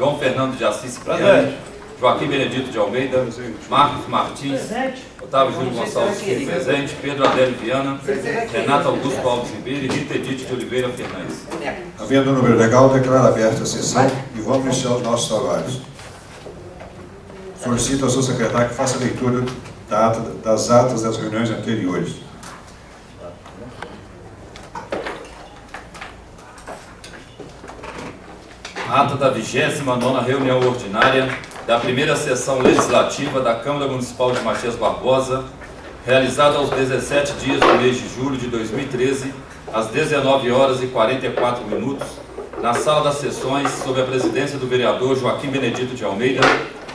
João Fernando de Assis Cipriani, Joaquim Benedito de Almeida, Marcos Martins, Otávio Júlio Gonçalves Filho presente, Pedro Adélio Viana, Renato Augusto Alves Ribeiro e Rita Edith de Oliveira Fernandes. Havendo o número legal, declaro aberta a sessão e vamos iniciar os nossos trabalhos. Solicito ao seu secretário que faça a leitura das atas das reuniões anteriores. Ata da 29ª reunião ordinária da primeira sessão legislativa da Câmara Municipal de Matias Barbosa, realizada aos 17 dias do mês de julho de 2013, às 19h44, na Sala das Sessões, sob a presidência do vereador Joaquim Benedito de Almeida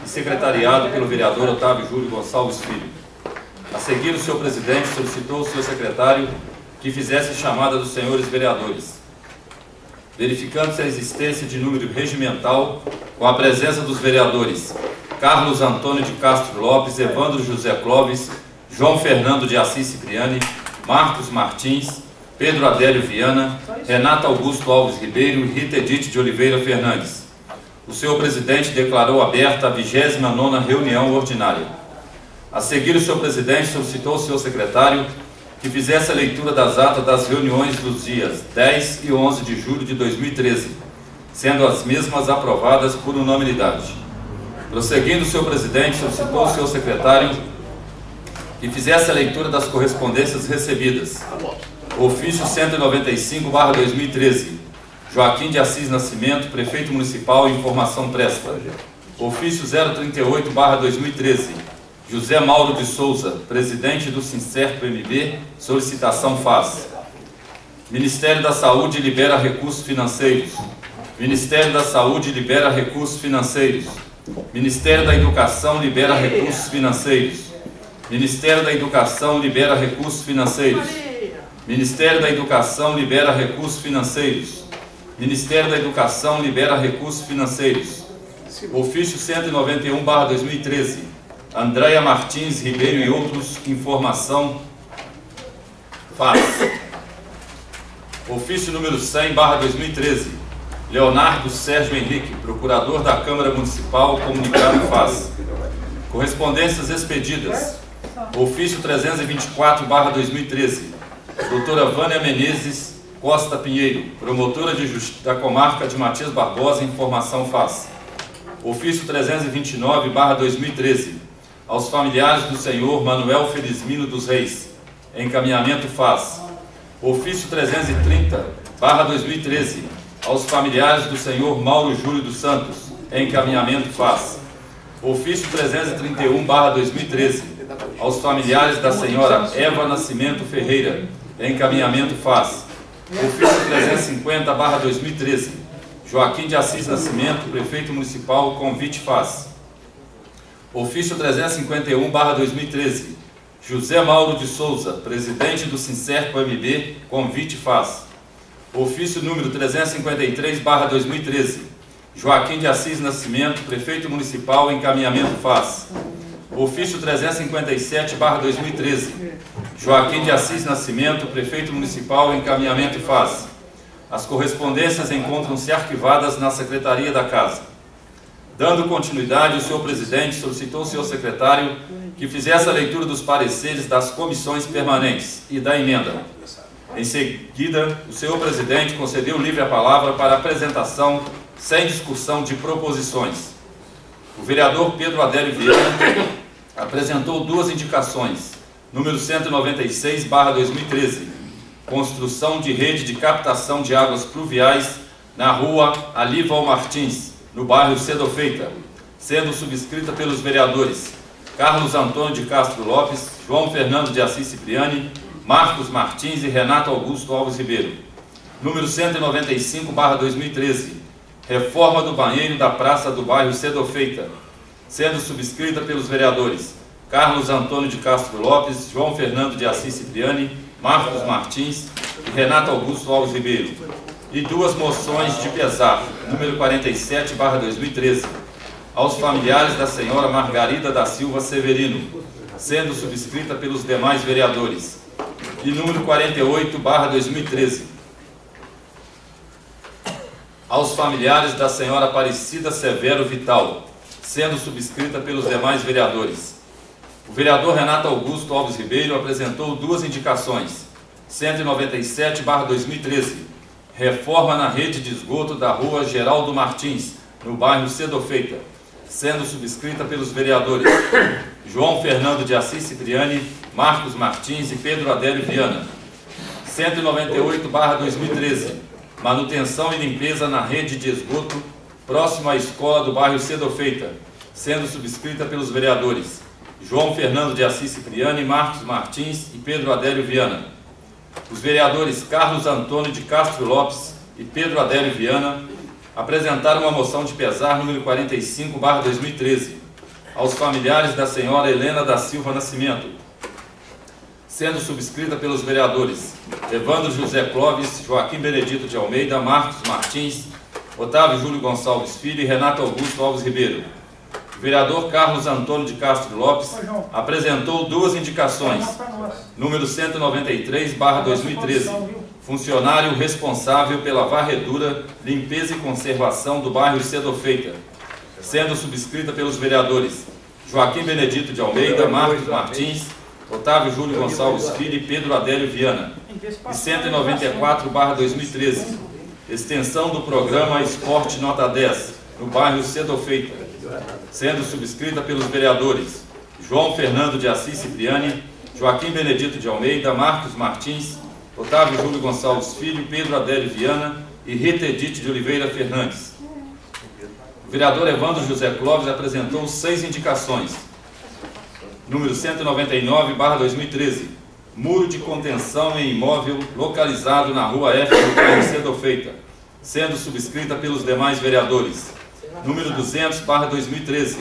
e secretariado pelo vereador Otávio Júlio Gonçalves Filho. A seguir, o senhor presidente solicitou ao seu secretário que fizesse chamada dos senhores vereadores. Verificando-se a existência de número regimental, com a presença dos vereadores Carlos Antônio de Castro Lopes, Evandro José Clóvis, João Fernando de Assis Cipriani, Marcos Martins, Pedro Adélio Viana, Renato Augusto Alves Ribeiro e Rita Edith de Oliveira Fernandes. O senhor presidente declarou aberta a 29ª reunião ordinária. A seguir, o senhor presidente solicitou ao senhor secretário que fizesse a leitura das atas das reuniões dos dias 10 e 11 de julho de 2013, sendo as mesmas aprovadas por unanimidade. Prosseguindo, o senhor presidente solicitou ao senhor secretário que fizesse a leitura das correspondências recebidas. Ofício 195/2013, Joaquim de Assis Nascimento, Prefeito Municipal, informação presta. Ofício 038/2013, José Mauro de Souza, Presidente do Sincerp-MB, solicitação faz. Ministério da Saúde libera recursos financeiros. Ministério da Saúde libera recursos financeiros. Ministério da Educação libera recursos financeiros. Ministério da Educação libera recursos financeiros. Ministério da Educação libera recursos financeiros. Ministério da Educação libera recursos financeiros. Ofício 191/2013, Andréia Martins Ribeiro e outros, informação faz. Ofício número 100/2013, Leonardo Sérgio Henrique, Procurador da Câmara Municipal, comunicado faz. Correspondências expedidas. Ofício 324/2013, doutora Vânia Menezes Costa Pinheiro, promotora de Justiça da Comarca de Matias Barbosa, informação faz. Ofício 329/2013, aos familiares do senhor Manuel Felizmino dos Reis, encaminhamento faz. Ofício 330/2013, aos familiares do senhor Mauro Júlio dos Santos, encaminhamento faz. Ofício 331/2013, aos familiares da senhora Eva Nascimento Ferreira, encaminhamento faz. Ofício 350/2013, Joaquim de Assis Nascimento, Prefeito Municipal, convite faz. Ofício 351/2013, José Mauro de Souza, Presidente do Sincerp-MB, convite faz. Ofício número 353/2013, Joaquim de Assis Nascimento, Prefeito Municipal, encaminhamento faz. Ofício 357/2013, Joaquim de Assis Nascimento, Prefeito Municipal, encaminhamento faz. As correspondências encontram-se arquivadas na Secretaria da Casa. Dando continuidade, o senhor presidente solicitou ao senhor secretário que fizesse a leitura dos pareceres das comissões permanentes e da emenda. Em seguida, o senhor presidente concedeu livre a palavra para apresentação, sem discussão, de proposições. O vereador Pedro Adélio Viana apresentou duas indicações. Número 196/2013, construção de rede de captação de águas pluviais na rua Alival Martins, no bairro Cedo Feita, sendo subscrita pelos vereadores Carlos Antônio de Castro Lopes, João Fernando de Assis Cipriani, Marcos Martins e Renato Augusto Alves Ribeiro. Número 195/2013, reforma do banheiro da praça do bairro Cedo Feita, sendo subscrita pelos vereadores Carlos Antônio de Castro Lopes, João Fernando de Assis Cipriani, Marcos Martins e Renato Augusto Alves Ribeiro. E duas moções de pesar, número 47/2013, aos familiares da senhora Margarida da Silva Severino, sendo subscrita pelos demais vereadores. E número 48/2013, aos familiares da senhora Aparecida Severo Vital, sendo subscrita pelos demais vereadores. O vereador Renato Augusto Alves Ribeiro apresentou duas indicações. 197/2013, reforma na rede de esgoto da rua Geraldo Martins, no bairro Cedo Feita, sendo subscrita pelos vereadores João Fernando de Assis Cipriani, Marcos Martins e Pedro Adélio Viana. 198/2013, manutenção e limpeza na rede de esgoto próximo à escola do bairro Cedo Feita, sendo subscrita pelos vereadores João Fernando de Assis Cipriani, Marcos Martins e Pedro Adélio Viana. Os vereadores Carlos Antônio de Castro Lopes e Pedro Adélio Viana apresentaram uma moção de pesar número 45/2013 aos familiares da senhora Helena da Silva Nascimento, sendo subscrita pelos vereadores Evandro José Clóvis, Joaquim Benedito de Almeida, Marcos Martins, Otávio Júlio Gonçalves Filho e Renato Augusto Alves Ribeiro. O vereador Carlos Antônio de Castro Lopes apresentou duas indicações. Número 193/2013, funcionário responsável pela varredura, limpeza e conservação do bairro Cedo Feita, sendo subscrita pelos vereadores Joaquim Benedito de Almeida, Marcos Martins, Otávio Júlio Gonçalves Filho e Pedro Adélio Viana. E 194/2013, extensão do programa Esporte Nota 10, no bairro Cedo Feita, sendo subscrita pelos vereadores João Fernando de Assis Cipriani, Joaquim Benedito de Almeida, Marcos Martins, Otávio Júlio Gonçalves Filho, Pedro Adélio Viana e Rita Edith de Oliveira Fernandes. O vereador Evandro José Clóvis apresentou 6 indicações. Número 199/2013, muro de contenção em imóvel localizado na Rua F, no bairro Cedo Feita, sendo subscrita pelos demais vereadores. Número 200/2013,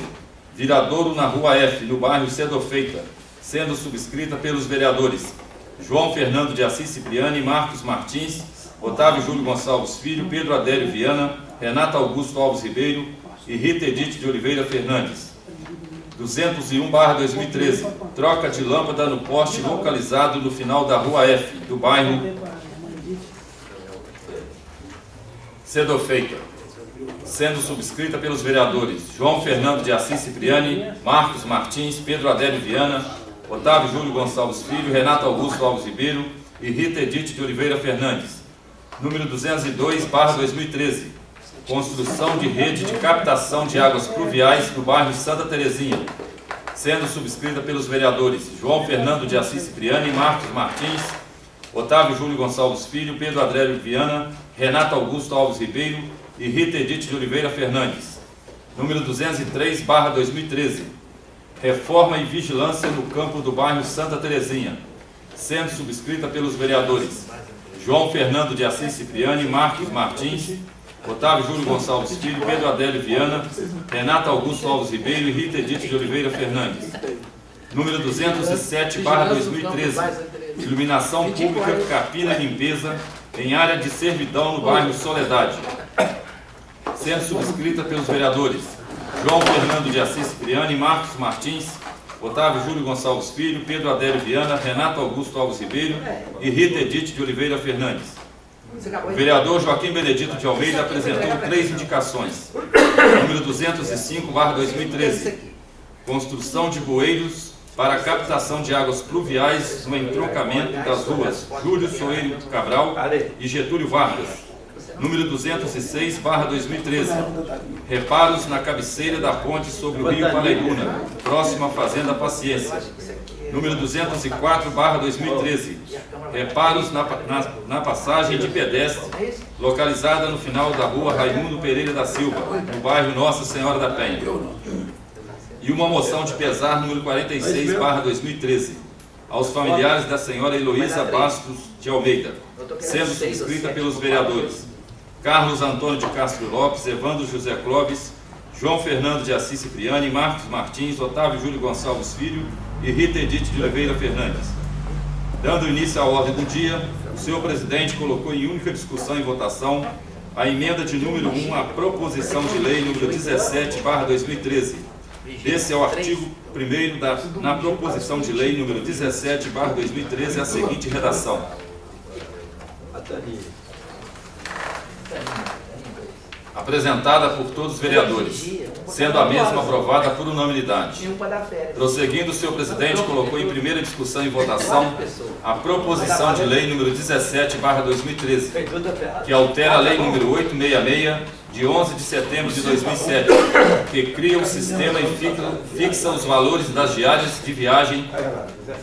viradouro na Rua F, no bairro Cedo Feita, sendo subscrita pelos vereadores João Fernando de Assis Cipriani, Marcos Martins, Otávio Júlio Gonçalves Filho, Pedro Adélio Viana, Renato Augusto Alves Ribeiro e Rita Edith de Oliveira Fernandes. 201/2013, troca de lâmpada no poste localizado no final da Rua F, do bairro Cedo Feita, sendo subscrita pelos vereadores João Fernando de Assis Cipriani, Marcos Martins, Pedro Adélio Viana, Otávio Júlio Gonçalves Filho, Renato Augusto Alves Ribeiro e Rita Edith de Oliveira Fernandes. Número 202/2013, construção de rede de captação de águas pluviais no bairro Santa Terezinha, sendo subscrita pelos vereadores João Fernando de Assis Cipriani, Marcos Martins, Otávio Júlio Gonçalves Filho, Pedro Adélio Viana, Renato Augusto Alves Ribeiro e Rita Edith de Oliveira Fernandes. Número 203/2013, reforma e vigilância no campo do bairro Santa Terezinha, sendo subscrita pelos vereadores João Fernando de Assis Cipriani, Marcos Martins, Otávio Júlio Gonçalves Filho, Pedro Adélio Viana, Renato Augusto Alves Ribeiro e Rita Edith de Oliveira Fernandes. Número 207/2013, iluminação pública, capina e limpeza em área de servidão no bairro Soledade, sendo subscrita pelos vereadores João Fernando de Assis Cipriani, Marcos Martins, Otávio Júlio Gonçalves Filho, Pedro Adélio Viana, Renato Augusto Alves Ribeiro e Rita Edith de Oliveira Fernandes. O vereador Joaquim Benedito de Almeida apresentou 3 indicações. Número 205/2013, construção de bueiros para a captação de águas pluviais no entroncamento das ruas Júlio Soeiro Cabral e Getúlio Vargas. Número 206/2013, reparos na cabeceira da ponte sobre o rio Paraibuna, próximo à Fazenda Paciência. Número 204/2013, reparos na passagem de pedestre, localizada no final da rua Raimundo Pereira da Silva, no bairro Nossa Senhora da Penha. E uma moção de pesar número 46/2013, aos familiares da senhora Heloísa Bastos de Almeida, sendo subscrita pelos vereadores Carlos Antônio de Castro Lopes, Evandro José Clóvis, João Fernando de Assis Cipriani, Marcos Martins, Otávio Júlio Gonçalves Filho e Rita Edith de Oliveira Fernandes. Dando início à ordem do dia, o senhor presidente colocou em única discussão e votação a emenda de número 1 à proposição de lei número 17/2013. Esse é o artigo 1º na proposição de lei número 17/2013, a seguinte redação. apresentada por todos os vereadores, sendo a mesma aprovada por unanimidade. Prosseguindo, o senhor presidente colocou em primeira discussão e votação a proposição de lei número 17/2013, que altera a lei número 866, de 11 de setembro de 2007, que cria um sistema e fixa os valores das diárias de viagem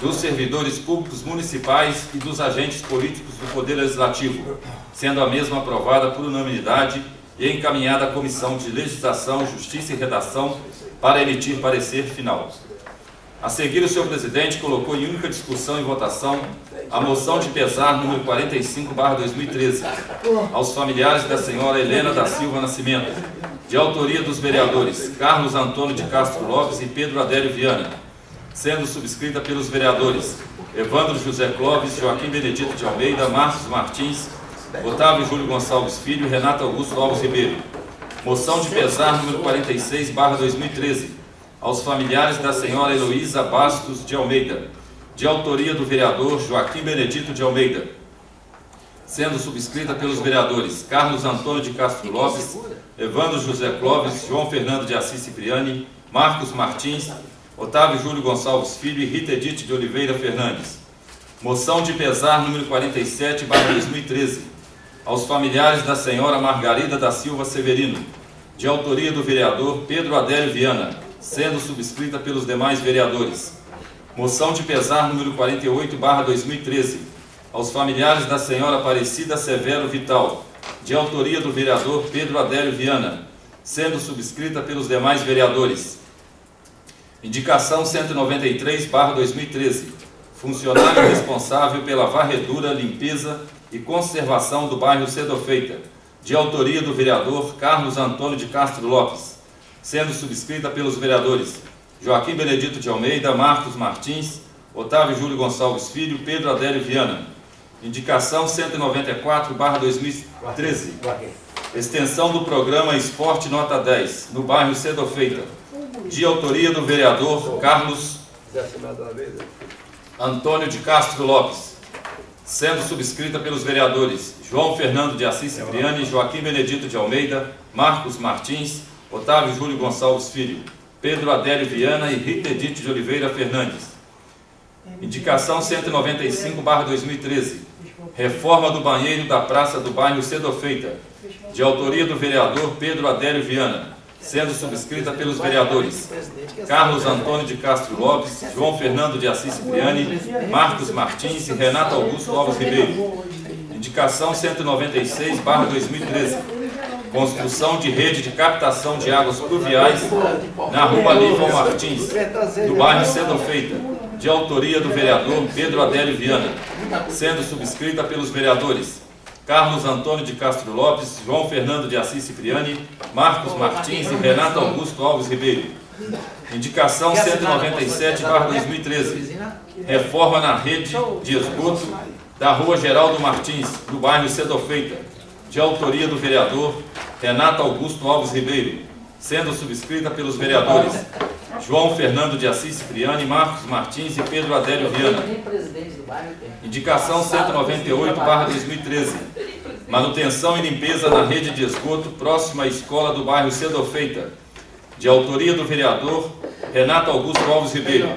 dos servidores públicos municipais e dos agentes políticos do Poder Legislativo, sendo a mesma aprovada por unanimidade e encaminhada à Comissão de Legislação, Justiça e Redação para emitir parecer final. A seguir, o senhor presidente colocou em única discussão e votação a moção de pesar número 45/2013 aos familiares da senhora Helena da Silva Nascimento, de autoria dos vereadores Carlos Antônio de Castro Lopes e Pedro Adélio Viana, sendo subscrita pelos vereadores Evandro José Clóvis, Joaquim Benedito de Almeida, Márcio Martins, Otávio Júlio Gonçalves Filho e Renato Augusto Alves Ribeiro. Moção de pesar número 46/2013 aos familiares da senhora Heloísa Bastos de Almeida, de autoria do vereador Joaquim Benedito de Almeida, sendo subscrita pelos vereadores Carlos Antônio de Castro Lopes, Evandro José Clóvis, João Fernando de Assis Cipriani, Marcos Martins, Otávio Júlio Gonçalves Filho e Rita Edith de Oliveira Fernandes. Moção de pesar número 47/2013 aos familiares da senhora Margarida da Silva Severino, de autoria do vereador Pedro Adélio Viana, sendo subscrita pelos demais vereadores. Moção de pesar número 48/2013 aos familiares da senhora Aparecida Severo Vital, de autoria do vereador Pedro Adélio Viana, sendo subscrita pelos demais vereadores. Indicação 193/2013, funcionário responsável pela varredura, limpeza e conservação do bairro Cedo Feita, de autoria do vereador Carlos Antônio de Castro Lopes, sendo subscrita pelos vereadores Joaquim Benedito de Almeida, Marcos Martins, Otávio Júlio Gonçalves Filho, Pedro Adélio Viana. Indicação 194/2013, extensão do programa Esporte Nota 10, no bairro Cedo Feita, de autoria do vereador Carlos Antônio de Castro Lopes, sendo subscrita pelos vereadores João Fernando de Assis Cipriani, Joaquim Benedito de Almeida, Marcos Martins, Otávio Júlio Gonçalves Filho, Pedro Adélio Viana e Rita Edith de Oliveira Fernandes. Indicação 195/2013, reforma do banheiro da praça do bairro Cedo Feita, de autoria do vereador Pedro Adélio Viana, sendo subscrita pelos vereadores Carlos Antônio de Castro Lopes, João Fernando de Assis Cipriani, Marcos Martins e Renato Augusto Alves Ribeiro. Indicação 196/2013, construção de rede de captação de águas pluviais na rua Lívão Martins, do bairro Cedo Feita, de autoria do vereador Pedro Adélio Viana, sendo subscrita pelos vereadores Carlos Antônio de Castro Lopes, João Fernando de Assis Cipriani, Marcos Martins e Renato Augusto Alves Ribeiro. Indicação 197/2013, reforma na rede de esgoto da rua Geraldo Martins, do bairro Cedo Feita, de autoria do vereador Renato Augusto Alves Ribeiro, sendo subscrita pelos vereadores João Fernando de Assis Cipriani, Marcos Martins e Pedro Adélio Viana. Indicação 198/2013, manutenção e limpeza na rede de esgoto próxima à escola do bairro Cedo Feita, de autoria do vereador Renato Augusto Alves Ribeiro,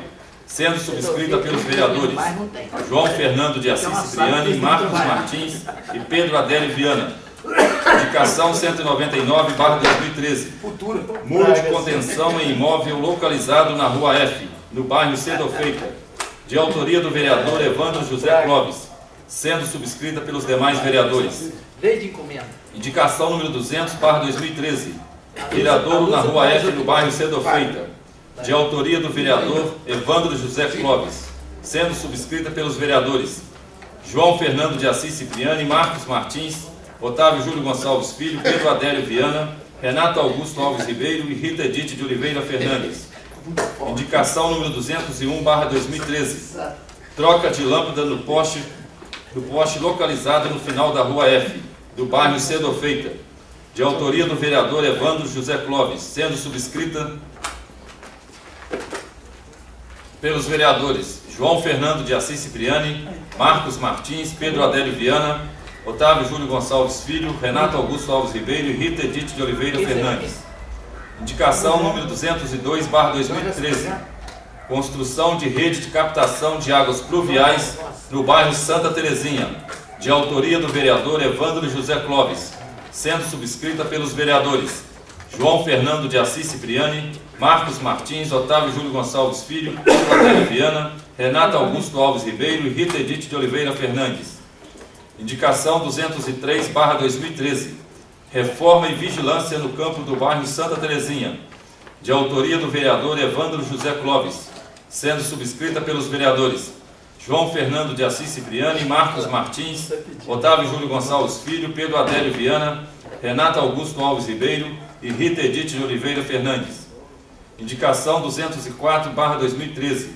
sendo subscrita pelos vereadores João Fernando de Assis Cipriani, Marcos Martins e Pedro Adélio Viana. Indicação 199/2013, muro de contenção em imóvel localizado na rua F, no bairro Cedo Feita, de autoria do vereador Evandro José Clóvis, sendo subscrita pelos demais vereadores. Indicação número 200/2013, viradouro na rua F, no bairro Cedo Feita, de autoria do vereador Evandro José Clóvis, sendo subscrita pelos vereadores João Fernando de Assis Cipriani, Marcos Martins, Otávio Júlio Gonçalves Filho, Pedro Adélio Viana, Renato Augusto Alves Ribeiro e Rita Edith de Oliveira Fernandes. Indicação número 201/2013, troca de lâmpada no poste localizado no final da rua F, do bairro Cedo Feita, de autoria do vereador Evandro José Clóvis, sendo subscrita pelos vereadores João Fernando de Assis Cipriani, Marcos Martins, Pedro Adélio Viana, Otávio Júlio Gonçalves Filho, Renato Augusto Alves Ribeiro e Rita Edith de Oliveira Fernandes. Indicação número 202/2013. Construção de rede de captação de águas pluviais no bairro Santa Terezinha, de autoria do vereador Evandro José Clóvis, sendo subscrita pelos vereadores João Fernando de Assis Cipriani, Marcos Martins, Otávio Júlio Gonçalves Filho, Adélio Viana, Renato Augusto Alves Ribeiro e Rita Edith de Oliveira Fernandes. Indicação 203/2013. Reforma e vigilância no campo do bairro Santa Terezinha, de autoria do vereador Evandro José Clóvis, sendo subscrita pelos vereadores João Fernando de Assis Cipriani, Marcos Martins, Otávio Júlio Gonçalves Filho, Pedro Adélio Viana, Renato Augusto Alves Ribeiro e Rita Edith de Oliveira Fernandes. Indicação 204/2013.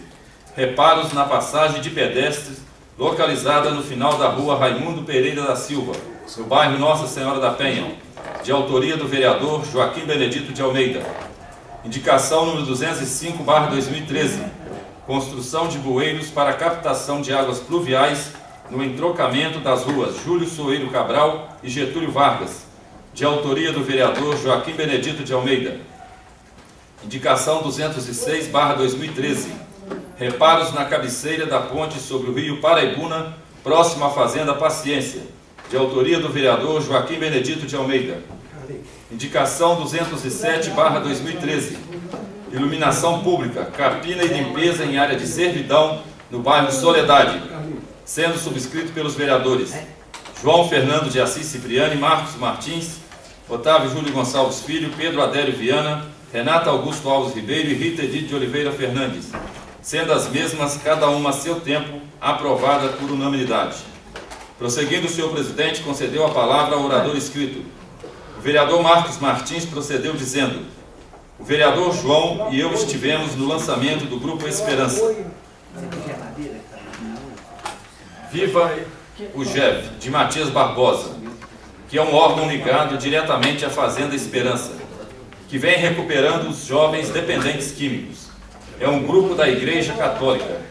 Reparos na passagem de pedestres localizada no final da rua Raimundo Pereira da Silva, no bairro Nossa Senhora da Penha, de autoria do vereador Joaquim Benedito de Almeida. Indicação número 205/2013. Construção de bueiros para captação de águas pluviais no entrocamento das ruas Júlio Soeiro Cabral e Getúlio Vargas, de autoria do vereador Joaquim Benedito de Almeida. Indicação 206/2013. Reparos na cabeceira da ponte sobre o rio Paraibuna, próximo à Fazenda Paciência, de autoria do vereador Joaquim Benedito de Almeida. Indicação 207/2013. Iluminação pública, capina e limpeza em área de servidão no bairro Soledade, sendo subscrito pelos vereadores João Fernando de Assis Cipriani, Marcos Martins, Otávio Júlio Gonçalves Filho, Pedro Adélio Viana, Renato Augusto Alves Ribeiro e Rita Edith de Oliveira Fernandes, sendo as mesmas, cada uma a seu tempo, aprovada por unanimidade. Prosseguindo, o senhor presidente concedeu a palavra ao orador inscrito. O vereador Marcos Martins procedeu dizendo: o vereador João e eu estivemos no lançamento do Grupo Esperança. Viva o GEV, de Matias Barbosa, que é um órgão ligado diretamente à Fazenda Esperança, que vem recuperando os jovens dependentes químicos. É um grupo da Igreja Católica.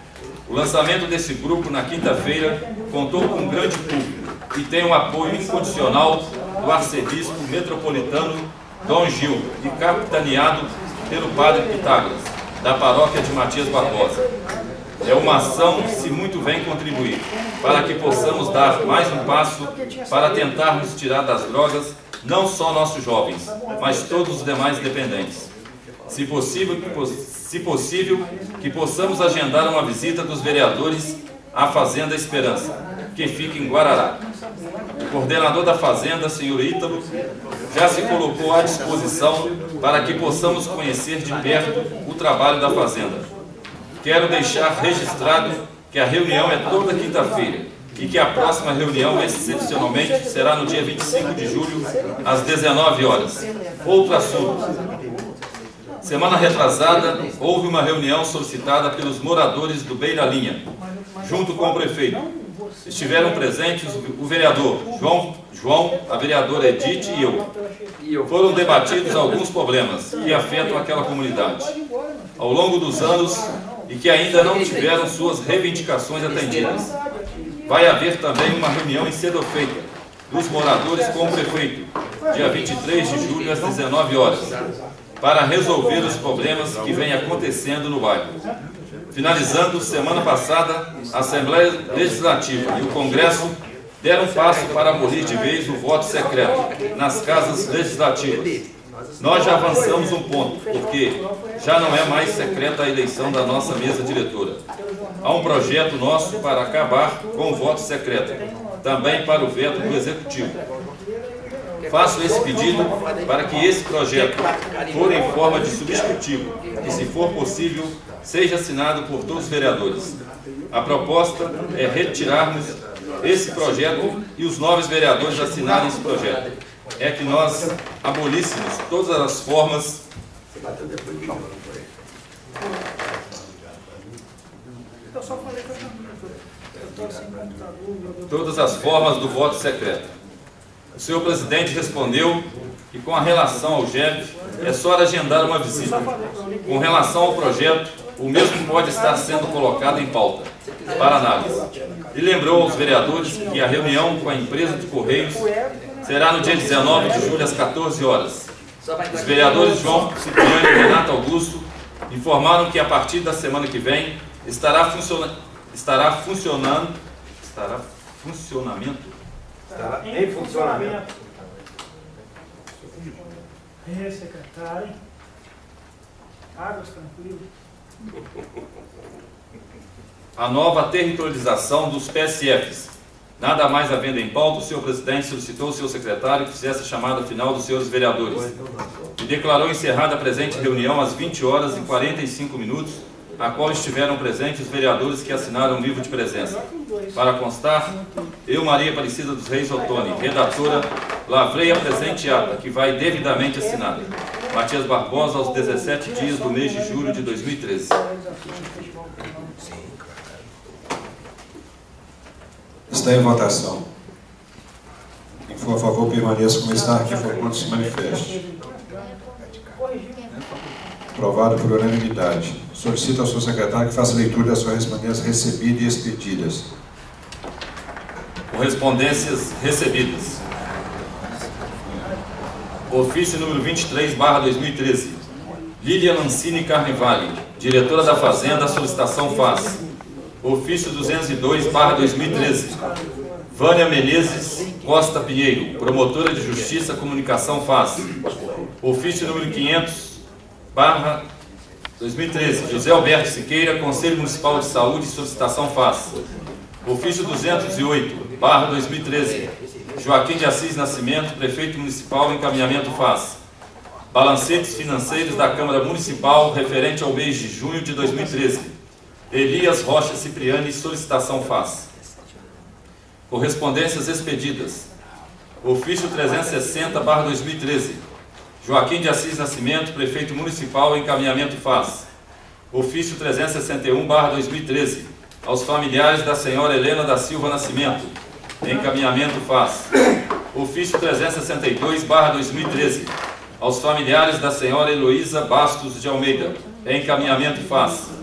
O lançamento desse grupo na quinta-feira contou com um grande público e tem um apoio incondicional do arcebispo metropolitano Dom Gil e capitaneado pelo padre Pitágoras, da paróquia de Matias Barbosa. É uma ação que se muito vem contribuir para que possamos dar mais um passo para tentarmos tirar das drogas não só nossos jovens, mas todos os demais dependentes. Se possível, que possamos agendar uma visita dos vereadores à Fazenda Esperança, que fica em Guarará. O coordenador da Fazenda, senhor Ítalo, já se colocou à disposição para que possamos conhecer de perto o trabalho da Fazenda. Quero deixar registrado que a reunião é toda quinta-feira e que a próxima reunião, excepcionalmente, será no dia 25 de julho, às 19 horas. Outro assunto. Semana retrasada, houve uma reunião solicitada pelos moradores do Beira-Linha, junto com o prefeito. Estiveram presentes o vereador João, a vereadora Edith e eu. Foram debatidos alguns problemas que afetam aquela comunidade ao longo dos anos e que ainda não tiveram suas reivindicações atendidas. Vai haver também uma reunião em cedo feita dos moradores com o prefeito, dia 23 de julho, às 19 horas, para resolver os problemas que vêm acontecendo no bairro. Finalizando, semana passada, a Assembleia Legislativa e o Congresso deram um passo para abolir de vez o voto secreto nas casas legislativas. Nós já avançamos um ponto, porque já não é mais secreta a eleição da nossa mesa diretora. Há um projeto nosso para acabar com o voto secreto, também para o veto do Executivo. Faço esse pedido para que esse projeto for em forma de substitutivo e, se for possível, seja assinado por todos os vereadores. A proposta é retirarmos esse projeto e os novos vereadores assinarem esse projeto. É que nós abolíssemos todas as formas do voto secreto. O senhor presidente respondeu que, com a relação ao GEV, é só agendar uma visita. Com relação ao projeto, o mesmo pode estar sendo colocado em pauta para análise. e lembrou aos vereadores que a reunião com a empresa de Correios será no dia 19 de julho, às 14 horas. Os vereadores João Cipriano e Renato Augusto informaram que a partir da semana que vem estará em funcionamento. Secretário. Águas tranquilo. A nova territorialização dos PSFs. Nada mais havendo em pauta, o senhor presidente solicitou ao seu secretário que fizesse a chamada final dos senhores vereadores e declarou encerrada a presente reunião às 20 horas e 45 minutos, a qual estiveram presentes os vereadores que assinaram o livro de presença. Para constar, eu, Maria Aparecida dos Reis Ottoni, redatora, lavrei a presente ata, que vai devidamente assinada. Matias Barbosa, aos 17 dias do mês de julho de 2013. Está em votação. Quem for a favor, permaneça como está. Quem for contra, se manifeste. Aprovado por unanimidade. Solicito ao seu secretário que faça leitura das correspondências recebidas e expedidas. Correspondências recebidas. Ofício número 23/2013. Lília Mancini Carnevale, diretora da Fazenda, solicitação faz. Ofício 202/2013. Vânia Menezes Costa Pinheiro, promotora de Justiça, comunicação faz. Ofício número 500/2013. José Alberto Siqueira, Conselho Municipal de Saúde, solicitação faz. Ofício 208/2013. Joaquim de Assis Nascimento, prefeito municipal, encaminhamento faz. Balancetes financeiros da Câmara Municipal referente ao mês de junho de 2013. Elias Rocha Cipriani, solicitação faz. Correspondências expedidas. Ofício 360/2013. Joaquim de Assis Nascimento, prefeito municipal, encaminhamento faz. Ofício 361/2013. Aos familiares da senhora Helena da Silva Nascimento, encaminhamento faz. Ofício 362/2013. Aos familiares da senhora Heloísa Bastos de Almeida, encaminhamento faz.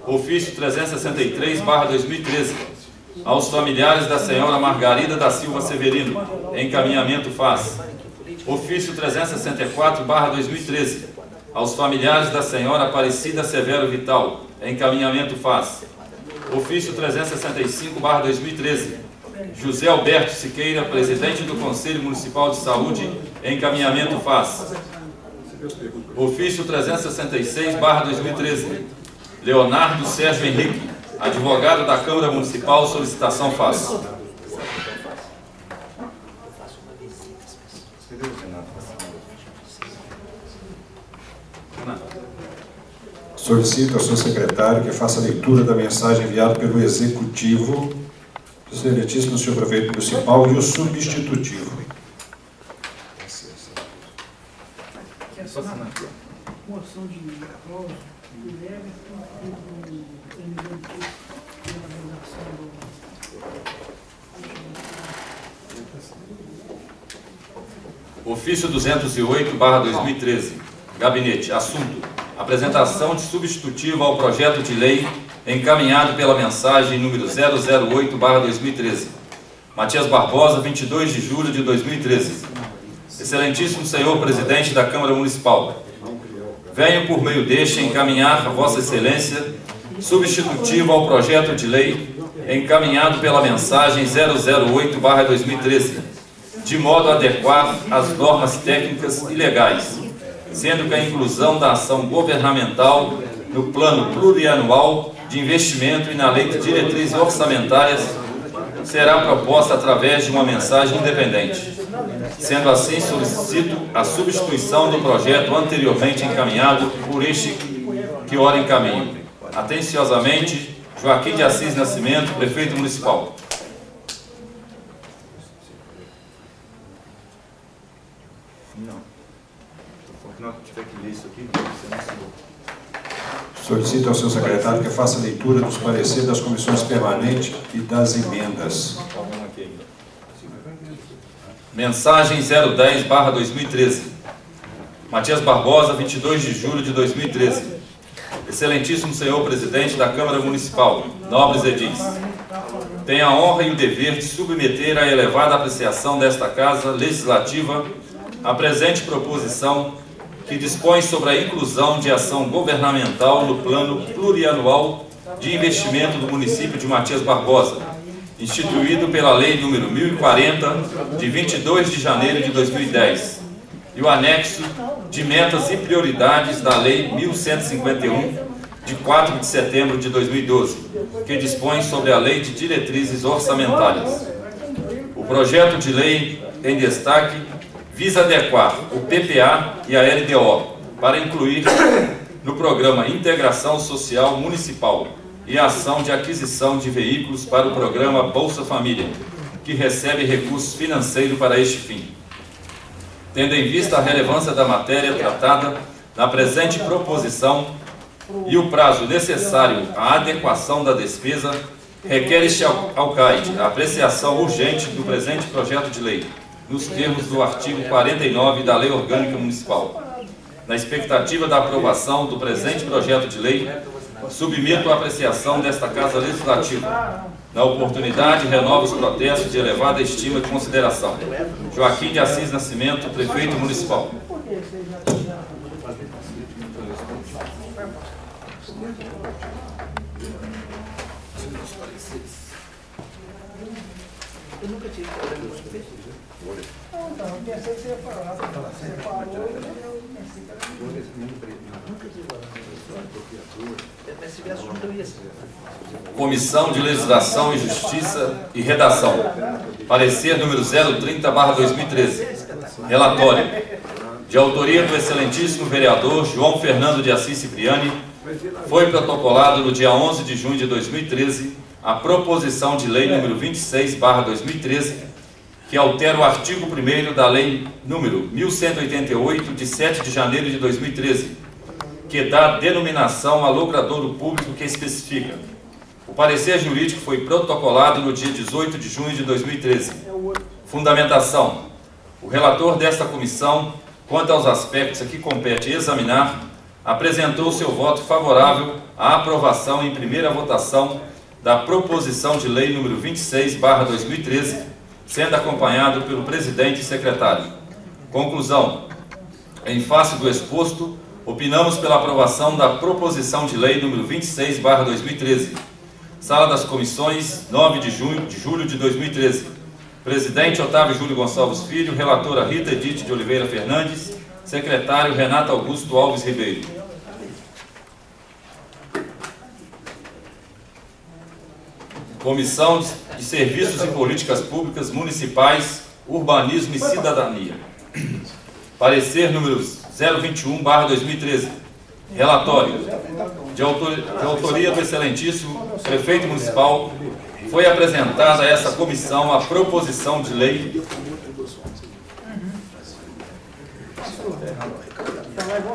Ofício 363/2013. Aos familiares da senhora Margarida da Silva Severino, encaminhamento faz. Ofício 364/2013. Aos familiares da senhora Aparecida Severo Vital, encaminhamento faz. Ofício 365/2013. José Alberto Siqueira, presidente do Conselho Municipal de Saúde, encaminhamento faz. Ofício 366/2013. Leonardo Sérgio Henrique, advogado da Câmara Municipal, solicitação faz. Solicito ao seu secretário que faça a leitura da mensagem enviada pelo Executivo, excelentíssimo senhor prefeito municipal, e o substitutivo. Moção de aplauso do Everton e do MDT pela realização do... Ofício 208/2013. Gabinete. Assunto: apresentação de substitutivo ao projeto de lei encaminhado pela mensagem número 008/2013. Matias Barbosa, 22 de julho de 2013. Excelentíssimo senhor presidente da Câmara Municipal, venho por meio deste encaminhar a Vossa Excelência substitutivo ao projeto de lei encaminhado pela mensagem 008/2013, de modo a adequar as normas técnicas e legais, sendo que a inclusão da ação governamental no plano plurianual de investimento e na lei de diretrizes orçamentárias será proposta através de uma mensagem independente. Sendo assim, solicito a substituição do projeto anteriormente encaminhado por este que ora encaminho. Atenciosamente, Joaquim de Assis Nascimento, prefeito municipal. Solicito ao seu secretário que faça a leitura dos pareceres das comissões permanentes e das emendas. Mensagem 010/2013. Matias Barbosa, 22 de julho de 2013. Excelentíssimo senhor presidente da Câmara Municipal, nobres edis. tenho a honra e o dever de submeter à elevada apreciação desta Casa Legislativa a presente proposição que dispõe sobre a inclusão de ação governamental no Plano Plurianual de Investimento do município de Matias Barbosa, instituído pela Lei nº 1040, de 22 de janeiro de 2010, e o anexo de metas e prioridades da Lei 1151, de 4 de setembro de 2012, que dispõe sobre a Lei de Diretrizes Orçamentárias. O projeto de lei em destaque visa adequar o PPA e a LDO para incluir no programa Integração Social Municipal e a ação de aquisição de veículos para o programa Bolsa Família, que recebe recursos financeiros para este fim. Tendo em vista a relevância da matéria tratada na presente proposição e o prazo necessário à adequação da despesa, requer este alcaide a apreciação urgente do presente projeto de lei, nos termos do artigo 49 da Lei Orgânica Municipal. Na expectativa da aprovação do presente projeto de lei, submeto à apreciação desta Casa Legislativa. Na oportunidade, renovo os protestos de elevada estima e consideração. Joaquim de Assis Nascimento, Prefeito Municipal. Eu nunca tive problema com isso. Não, então, eu pensei que você ia falar. Você falou, eu pensei que era... Nunca tive Mas se tivesse junto, eu ia ser. Comissão de Legislação e Justiça e Redação. Parecer número 030/2013. Relatório. De autoria do excelentíssimo vereador João Fernando de Assis Cipriani, foi protocolado no dia 11 de junho de 2013 a proposição de lei número 26/2013, que altera o artigo 1º da lei número 1188, de 7 de janeiro de 2013, que dá denominação a logradouro público que especifica. O parecer jurídico foi protocolado no dia 18 de junho de 2013. Fundamentação. O relator desta comissão, quanto aos aspectos a que compete examinar, apresentou seu voto favorável à aprovação em primeira votação da proposição de lei número 26/2013, sendo acompanhado pelo presidente e secretário. Conclusão. Em face do exposto, opinamos pela aprovação da proposição de lei número 26/2013. Sala das Comissões, 9 de julho de 2013. Presidente Otávio Júlio Gonçalves Filho, relatora Rita Edith de Oliveira Fernandes, secretário Renato Augusto Alves Ribeiro. Comissão de Serviços e Políticas Públicas Municipais, Urbanismo e Cidadania. Parecer número 021/2013. Relatório. De autoria do excelentíssimo Prefeito Municipal, foi apresentada a essa comissão a proposição de lei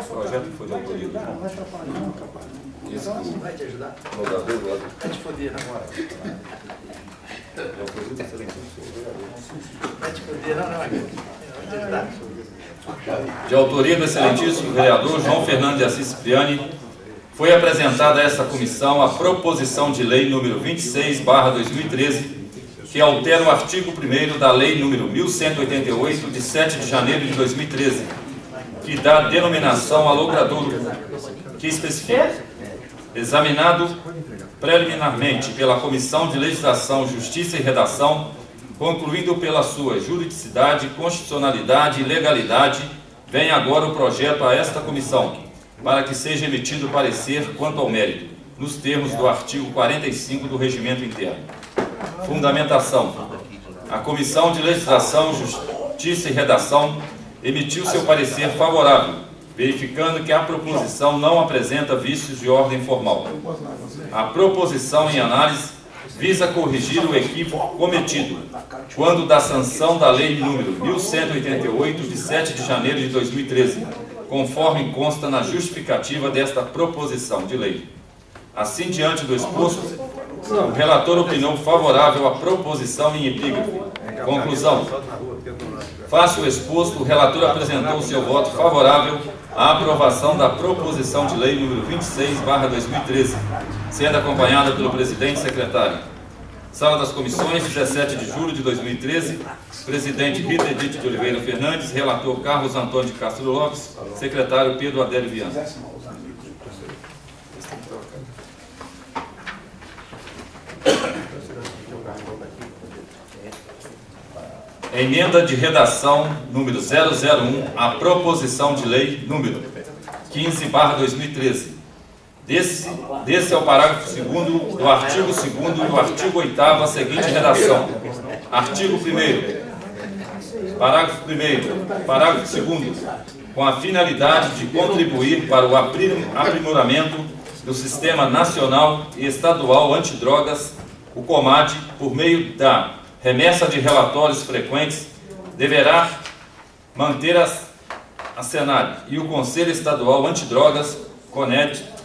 projeto que foi de autoria do João. Vai te ajudar? Vai te foder agora. Vai te foder, não, vai te ajudar. De autoria do excelentíssimo vereador João Fernando de Assis Cipriani, foi apresentada a esta comissão a proposição de lei número 26/2013, que altera o artigo 1º da lei número 1188, de 7 de janeiro de 2013, que dá denominação a logradouro, que especifica. Examinado preliminarmente pela Comissão de Legislação, Justiça e Redação, concluindo pela sua juridicidade, constitucionalidade e legalidade, vem agora o projeto a esta comissão, para que seja emitido parecer quanto ao mérito, nos termos do artigo 45 do Regimento Interno. Fundamentação. A Comissão de Legislação, Justiça e Redação emitiu seu parecer favorável, verificando que a proposição não apresenta vícios de ordem formal. A proposição em análise visa corrigir o equívoco cometido quando da sanção da lei número 1188, de 7 de janeiro de 2013, conforme consta na justificativa desta proposição de lei. Assim, diante do exposto, o relator opinou favorável à proposição em epígrafe. Conclusão. Face o exposto, o relator apresentou seu voto favorável à aprovação da proposição de lei número 26/2013, sendo acompanhada pelo presidente e secretário. Sala das Comissões, 17 de julho de 2013. Presidente Rita Edith de Oliveira Fernandes. Relator Carlos Antônio de Castro Lopes. Secretário Pedro Adélio Viana. Emenda de redação número 001 à proposição de lei número 15/2013. Desse é o parágrafo 2º do artigo 2º e do artigo 8º a seguinte redação. Artigo 1º. Parágrafo 1º. Parágrafo 2º. Com a finalidade de contribuir para o aprimoramento do Sistema Nacional e Estadual Antidrogas, o COMAD, por meio da remessa de relatórios frequentes, deverá manter a Senad e o Conselho Estadual Antidrogas, CONED,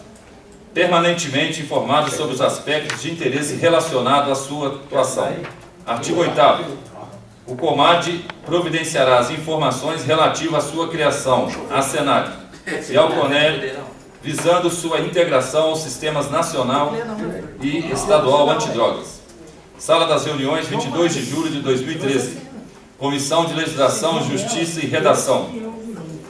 permanentemente informados sobre os aspectos de interesse relacionado à sua atuação. Artigo 8º. O COMAD providenciará as informações relativas à sua criação, à Senad e ao CONED, visando sua integração aos sistemas nacional e estadual antidrogas. Sala das Reuniões, 22 de julho de 2013. Comissão de Legislação, Justiça e Redação.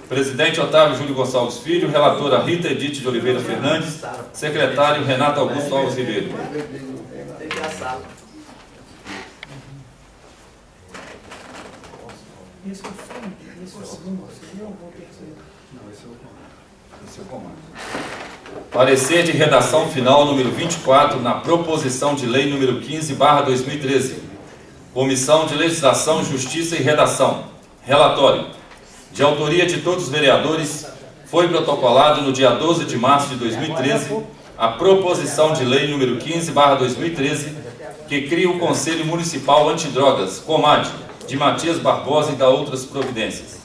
Presidente Otávio Júlio Gonçalves Filho. Relatora Rita Edith de Oliveira Fernandes. Secretário Renato Augusto Alves Ribeiro. Esse é o segundo, seria ou o terceiro? Não, esse é o comando. Parecer de redação final número 24 na proposição de lei número 15/2013. Comissão de Legislação, Justiça e Redação. Relatório. De autoria de todos os vereadores, foi protocolado no dia 12 de março de 2013 a proposição de lei número 15/2013 que cria o Conselho Municipal Antidrogas, COMAD, de Matias Barbosa e da outras providências.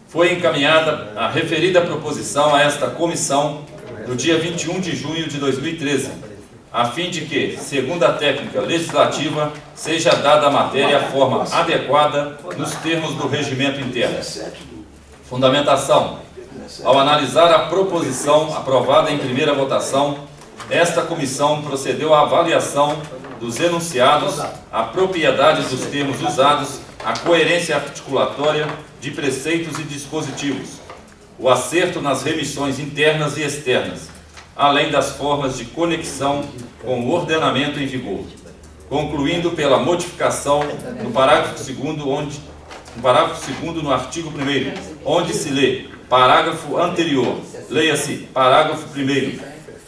Foi encaminhada a referida proposição a esta comissão no dia 21 de junho de 2013, a fim de que, segundo a técnica legislativa, seja dada a matéria a forma adequada nos termos do regimento interno. Fundamentação. Ao analisar a proposição aprovada em primeira votação, esta comissão procedeu à avaliação dos enunciados, a propriedade dos termos usados, a coerência articulatória de preceitos e dispositivos, o acerto nas remissões internas e externas, além das formas de conexão com o ordenamento em vigor, concluindo pela modificação no parágrafo 2º, no artigo 1º, onde se lê parágrafo anterior, leia-se parágrafo 1º,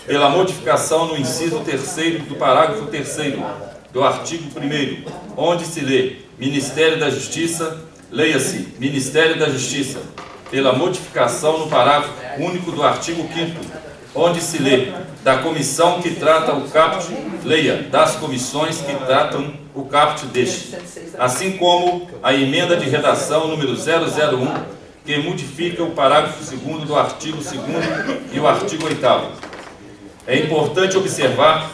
pela modificação no inciso 3º do parágrafo 3º do artigo 1º, onde se lê Ministério da Justiça, leia-se Ministério da Justiça, pela modificação no parágrafo único do artigo 5º, onde se lê da comissão que trata o caput, leia das comissões que tratam o caput deste, assim como a emenda de redação número 001, que modifica o parágrafo 2º do artigo 2º e o artigo 8º. É importante observar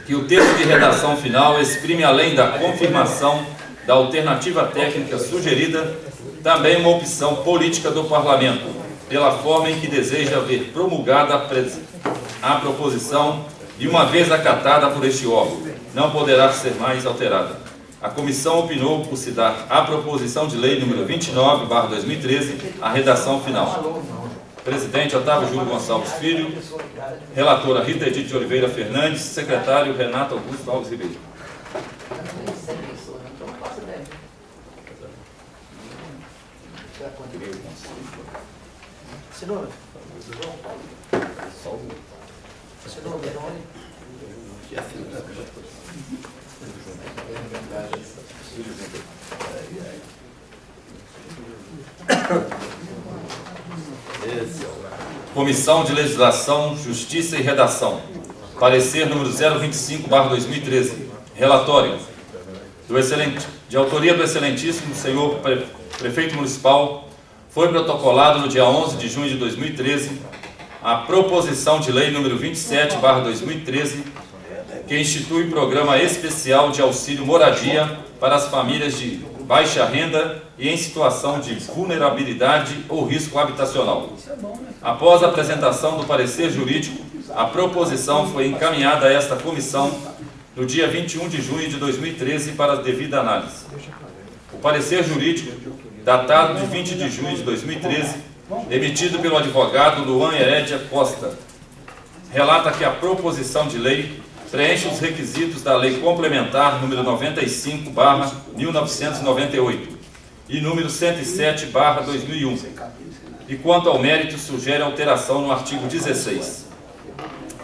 que o texto de redação final exprime, além da confirmação da alternativa técnica sugerida, também uma opção política do Parlamento, pela forma em que deseja ver promulgada a proposição e, uma vez acatada por este órgão, não poderá ser mais alterada. A comissão opinou por se dar à proposição de lei número 29/2013 a redação final. Presidente Otávio Júlio Gonçalves Filho. Relatora Rita Edith de Oliveira Fernandes. Secretário Renato Augusto Alves Ribeiro. Assinou? Assinou, Verônica? Comissão de Legislação, Justiça e Redação. Parecer número 025/2013. Relatório. De autoria do excelentíssimo senhor Prefeito Municipal, foi protocolado no dia 11 de junho de 2013 a proposição de lei número 27/2013, que institui programa especial de auxílio moradia para as famílias de baixa renda e em situação de vulnerabilidade ou risco habitacional. Após a apresentação do parecer jurídico, a proposição foi encaminhada a esta comissão no dia 21 de junho de 2013 para devida análise. O parecer jurídico, datado de 20 de junho de 2013, emitido pelo advogado Luan Herédia Costa, relata que a proposição de lei preenche os requisitos da Lei Complementar número 95/1998 e número 107/2001, e quanto ao mérito sugere alteração no artigo 16.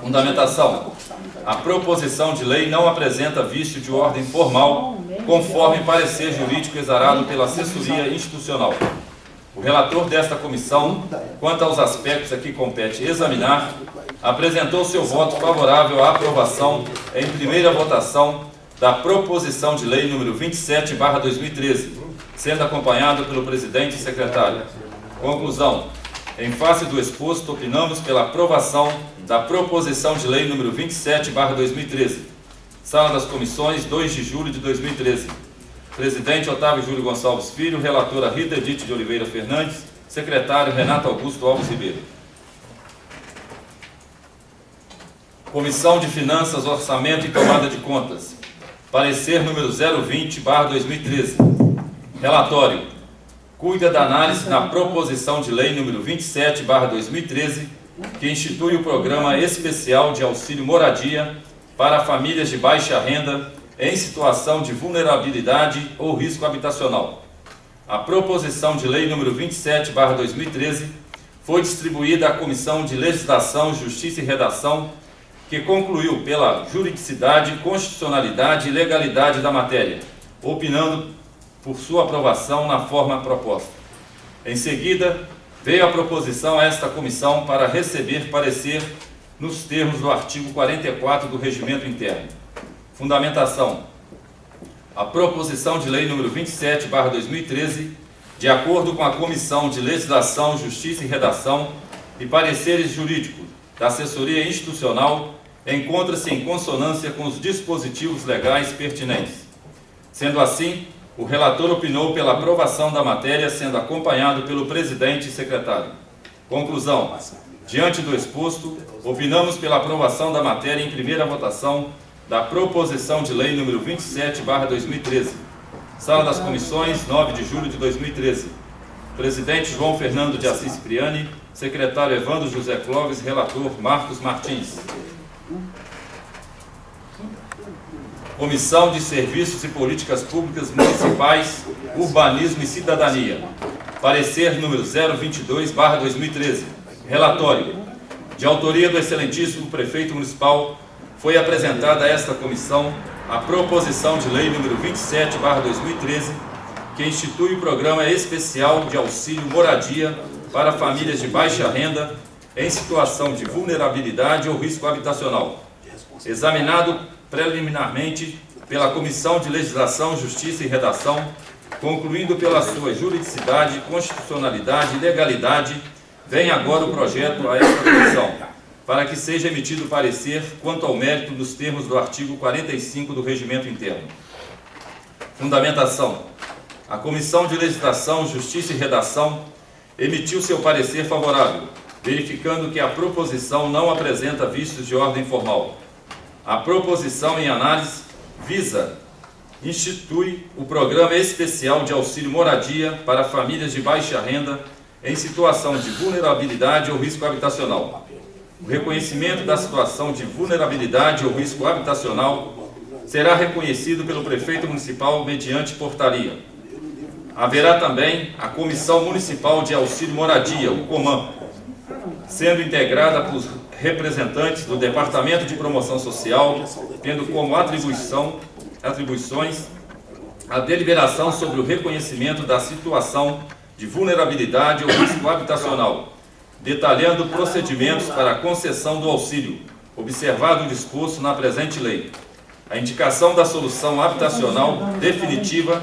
Fundamentação: a proposição de lei não apresenta vício de ordem formal, conforme parecer jurídico exarado pela assessoria institucional. O relator desta comissão, quanto aos aspectos a que compete examinar, apresentou seu voto favorável à aprovação em primeira votação da proposição de lei número 27/2013, sendo acompanhado pelo presidente e secretário. Conclusão: em face do exposto, opinamos pela aprovação da proposição de lei número 27/2013. Sala das Comissões, 2 de julho de 2013. Presidente Otávio Júlio Gonçalves Filho, relatora Rita Edith de Oliveira Fernandes, secretário Renato Augusto Alves Ribeiro. Comissão de Finanças, Orçamento e Tomada de Contas. Parecer número 020/2013. Relatório: cuida da análise na proposição de lei número 27/2013, que institui o Programa Especial de Auxílio Moradia para famílias de baixa renda em situação de vulnerabilidade ou risco habitacional. A proposição de lei número 27/2013 foi distribuída à Comissão de Legislação, Justiça e Redação, que concluiu pela juridicidade, constitucionalidade e legalidade da matéria, opinando por sua aprovação na forma proposta. Em seguida, veio a proposição a esta comissão para receber parecer nos termos do artigo 44 do Regimento Interno. Fundamentação: a proposição de lei número 27/2013, de acordo com a Comissão de Legislação, Justiça e Redação e pareceres jurídicos da assessoria institucional, encontra-se em consonância com os dispositivos legais pertinentes. Sendo assim, o relator opinou pela aprovação da matéria, sendo acompanhado pelo presidente e secretário. Conclusão: diante do exposto, opinamos pela aprovação da matéria em primeira votação da proposição de lei número 27/2013. Sala das Comissões, 9 de julho de 2013. Presidente João Fernando de Assis Cipriani, secretário Evandro José Clóvis, relator Marcos Martins. Comissão de Serviços e Políticas Públicas Municipais, Urbanismo e Cidadania. Parecer número 022/2013. Relatório: de autoria do excelentíssimo prefeito municipal, foi apresentada a esta comissão a proposição de lei número 27/2013, que institui o Programa Especial de Auxílio Moradia para famílias de baixa renda em situação de vulnerabilidade ou risco habitacional. Examinado preliminarmente pela Comissão de Legislação, Justiça e Redação, concluindo pela sua juridicidade, constitucionalidade e legalidade, vem agora o projeto a esta comissão, para que seja emitido parecer quanto ao mérito nos termos do artigo 45 do Regimento Interno. Fundamentação: a Comissão de Legislação, Justiça e Redação emitiu seu parecer favorável, verificando que a proposição não apresenta vícios de ordem formal. A proposição em análise institui o Programa Especial de Auxílio Moradia para famílias de baixa renda em situação de vulnerabilidade ou risco habitacional. O reconhecimento da situação de vulnerabilidade ou risco habitacional será reconhecido pelo prefeito municipal mediante portaria. Haverá também a Comissão Municipal de Auxílio Moradia, o COMAN, sendo integrada por representantes do Departamento de Promoção Social, tendo como atribuições a deliberação sobre o reconhecimento da situação de vulnerabilidade ou risco habitacional, detalhando procedimentos para a concessão do auxílio, observado o disposto na presente lei. A indicação da solução habitacional definitiva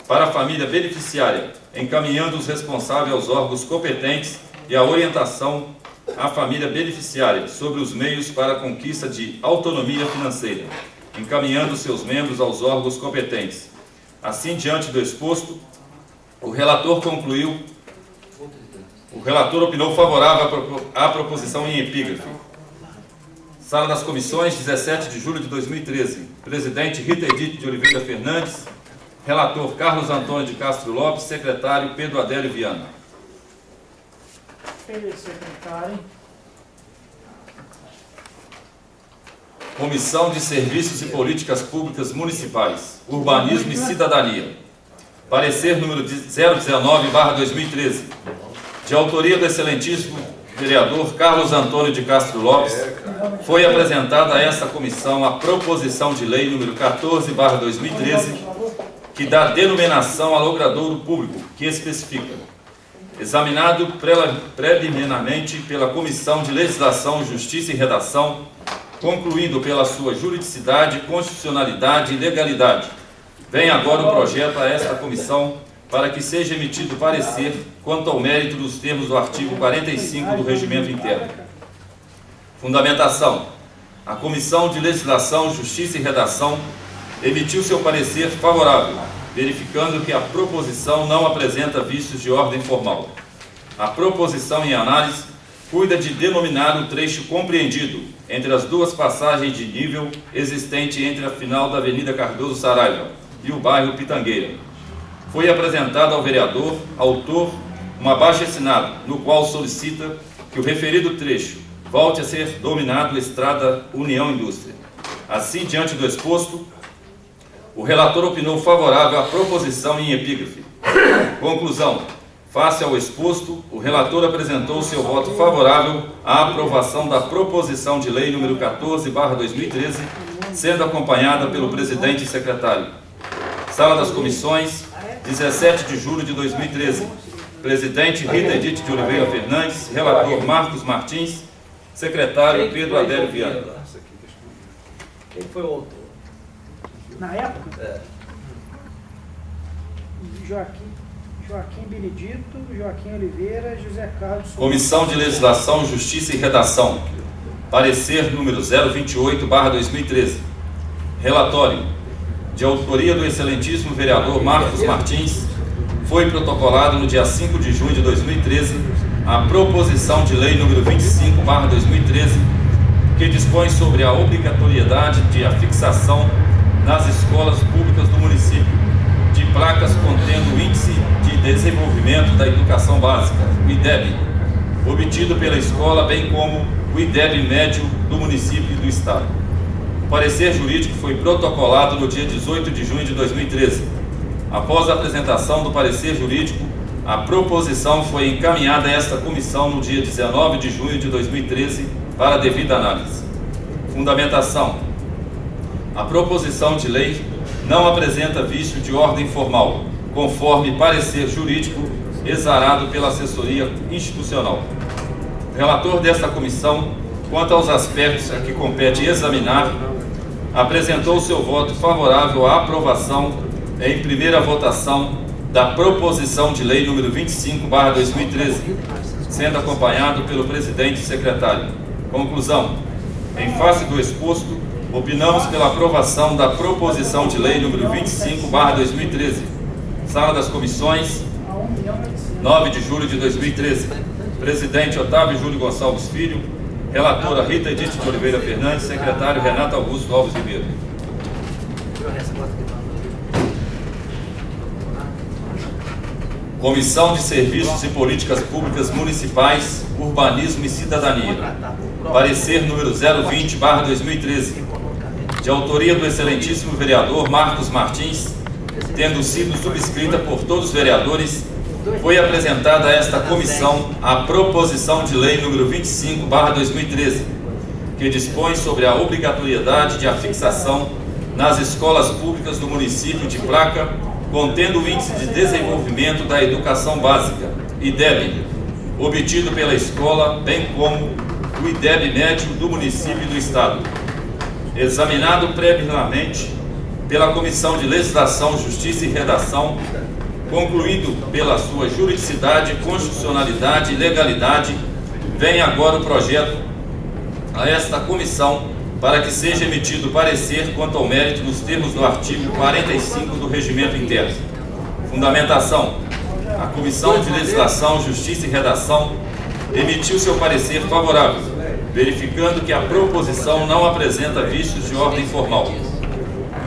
para a família beneficiária, encaminhando os responsáveis aos órgãos competentes e a orientação à família beneficiária sobre os meios para a conquista de autonomia financeira, encaminhando seus membros aos órgãos competentes. Assim, diante do exposto, o relator opinou favorável à proposição em epígrafe. Sala das Comissões, 17 de julho de 2013. Presidente Rita Edith de Oliveira Fernandes. Relator Carlos Antônio de Castro Lopes. Secretário Pedro Adélio Viana. Secretário. Comissão de Serviços e Políticas Públicas Municipais, Urbanismo e Cidadania. Parecer número 019/2013. De autoria do excelentíssimo vereador Carlos Antônio de Castro Lopes, foi apresentada a esta comissão a proposição de lei número 14/2013, que dá denominação a logradouro público, que especifica: examinado preliminarmente pela Comissão de Legislação, Justiça e Redação, concluindo pela sua juridicidade, constitucionalidade e legalidade, vem agora o projeto a esta comissão para que seja emitido parecer quanto ao mérito dos termos do artigo 45 do Regimento Interno. Fundamentação: a Comissão de Legislação, Justiça e Redação emitiu seu parecer favorável, verificando que a proposição não apresenta vícios de ordem formal. A proposição em análise cuida de denominar o trecho compreendido entre as duas passagens de nível existente entre a final da Avenida Cardoso Saraiva e o bairro Pitangueira. Foi apresentado ao vereador, autor, um abaixo-assinado, no qual solicita que o referido trecho volte a ser denominado Estrada União Indústria. Assim, diante do exposto, o relator opinou favorável à proposição em epígrafe. Conclusão: face ao exposto, o relator apresentou seu voto favorável à aprovação da proposição de lei número 14/2013, sendo acompanhada pelo presidente e secretário. Sala das Comissões, 17 de julho de 2013. Presidente Rita Edith de Oliveira Fernandes. Relator Marcos Martins. Secretário Pedro Adélio Viana. Quem foi o autor? Na época? Joaquim Benedito, Joaquim Oliveira, José Carlos Souza. Comissão de Legislação, Justiça e Redação. Parecer número 028/2013. Relatório. De autoria do excelentíssimo vereador Marcos Martins, foi protocolado no dia 5 de junho de 2013 a proposição de lei número 25/2013, que dispõe sobre a obrigatoriedade de afixação nas escolas públicas do município de placas contendo o Índice de Desenvolvimento da Educação Básica, o IDEB, obtido pela escola, bem como o IDEB médio do município e do estado. O parecer jurídico foi protocolado no dia 18 de junho de 2013. Após a apresentação do parecer jurídico, a proposição foi encaminhada a esta comissão no dia 19 de junho de 2013 para devida análise. Fundamentação: a proposição de lei não apresenta vício de ordem formal, conforme parecer jurídico exarado pela assessoria institucional. O relator desta comissão, quanto aos aspectos a que compete examinar, apresentou seu voto favorável à aprovação em primeira votação da proposição de lei número 25/2013, sendo acompanhado pelo presidente e secretário. Conclusão: em face do exposto, opinamos pela aprovação da proposição de lei número 25/2013. Sala das Comissões, 9 de julho de 2013. Presidente Otávio Júlio Gonçalves Filho. Relatora Rita Edith de Oliveira Fernandes. Secretário Renato Augusto Alves Ribeiro. Comissão de Serviços e Políticas Públicas Municipais, Urbanismo e Cidadania. Parecer número 020/2013. De autoria do excelentíssimo vereador Marcos Martins, tendo sido subscrita por todos os vereadores, foi apresentada a esta comissão a proposição de lei número 25/2013, que dispõe sobre a obrigatoriedade de afixação nas escolas públicas do município de placa contendo o Índice de Desenvolvimento da Educação Básica, IDEB, obtido pela escola, bem como o IDEB médio do município e do estado. Examinado preliminarmente pela Comissão de Legislação, Justiça e Redação, concluído pela sua juridicidade, constitucionalidade e legalidade, vem agora o projeto a esta comissão para que seja emitido parecer quanto ao mérito nos termos do artigo 45 do Regimento Interno. Fundamentação: a Comissão de Legislação, Justiça e Redação emitiu seu parecer favorável, verificando que a proposição não apresenta vícios de ordem formal.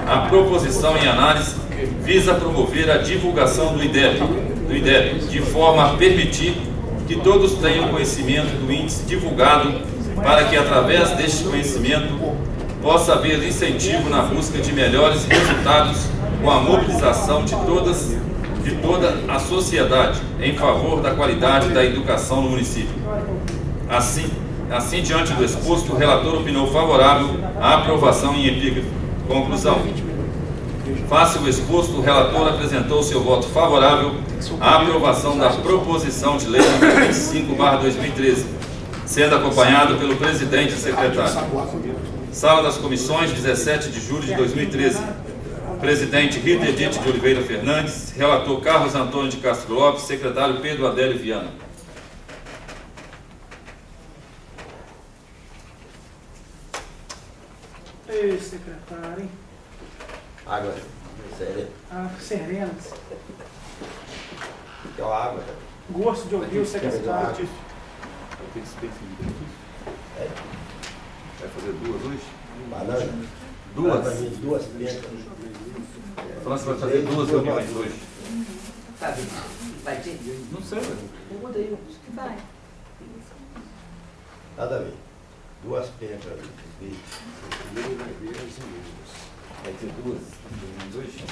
A proposição em análise visa promover a divulgação do IDEB, de forma a permitir que todos tenham conhecimento do índice divulgado, para que, através deste conhecimento, possa haver incentivo na busca de melhores resultados com a mobilização de toda a sociedade em favor da qualidade da educação no município. Assim, diante do exposto, o relator opinou favorável à aprovação em epígrafe. Conclusão. Face o exposto, o relator apresentou seu voto favorável à aprovação da proposição de lei nº 25/2013, sendo acompanhado pelo presidente e secretário. Sala das Comissões, 17 de julho de 2013. Presidente Rita Edith de Oliveira Fernandes, relator Carlos Antônio de Castro Lopes, secretário Pedro Adélio Viana. Ei, secretário, hein? Água séria. Ah, serena. Quer uma água? Gosto de ouvir o secretário. Vai fazer duas hoje? Banana? Duas? Duas pencas. Falando que vai fazer duas reuniões hoje. Vai ter? Não sei, velho. Vai. Nada a ver. Duas pencas. Vai ter duas reuniões hoje?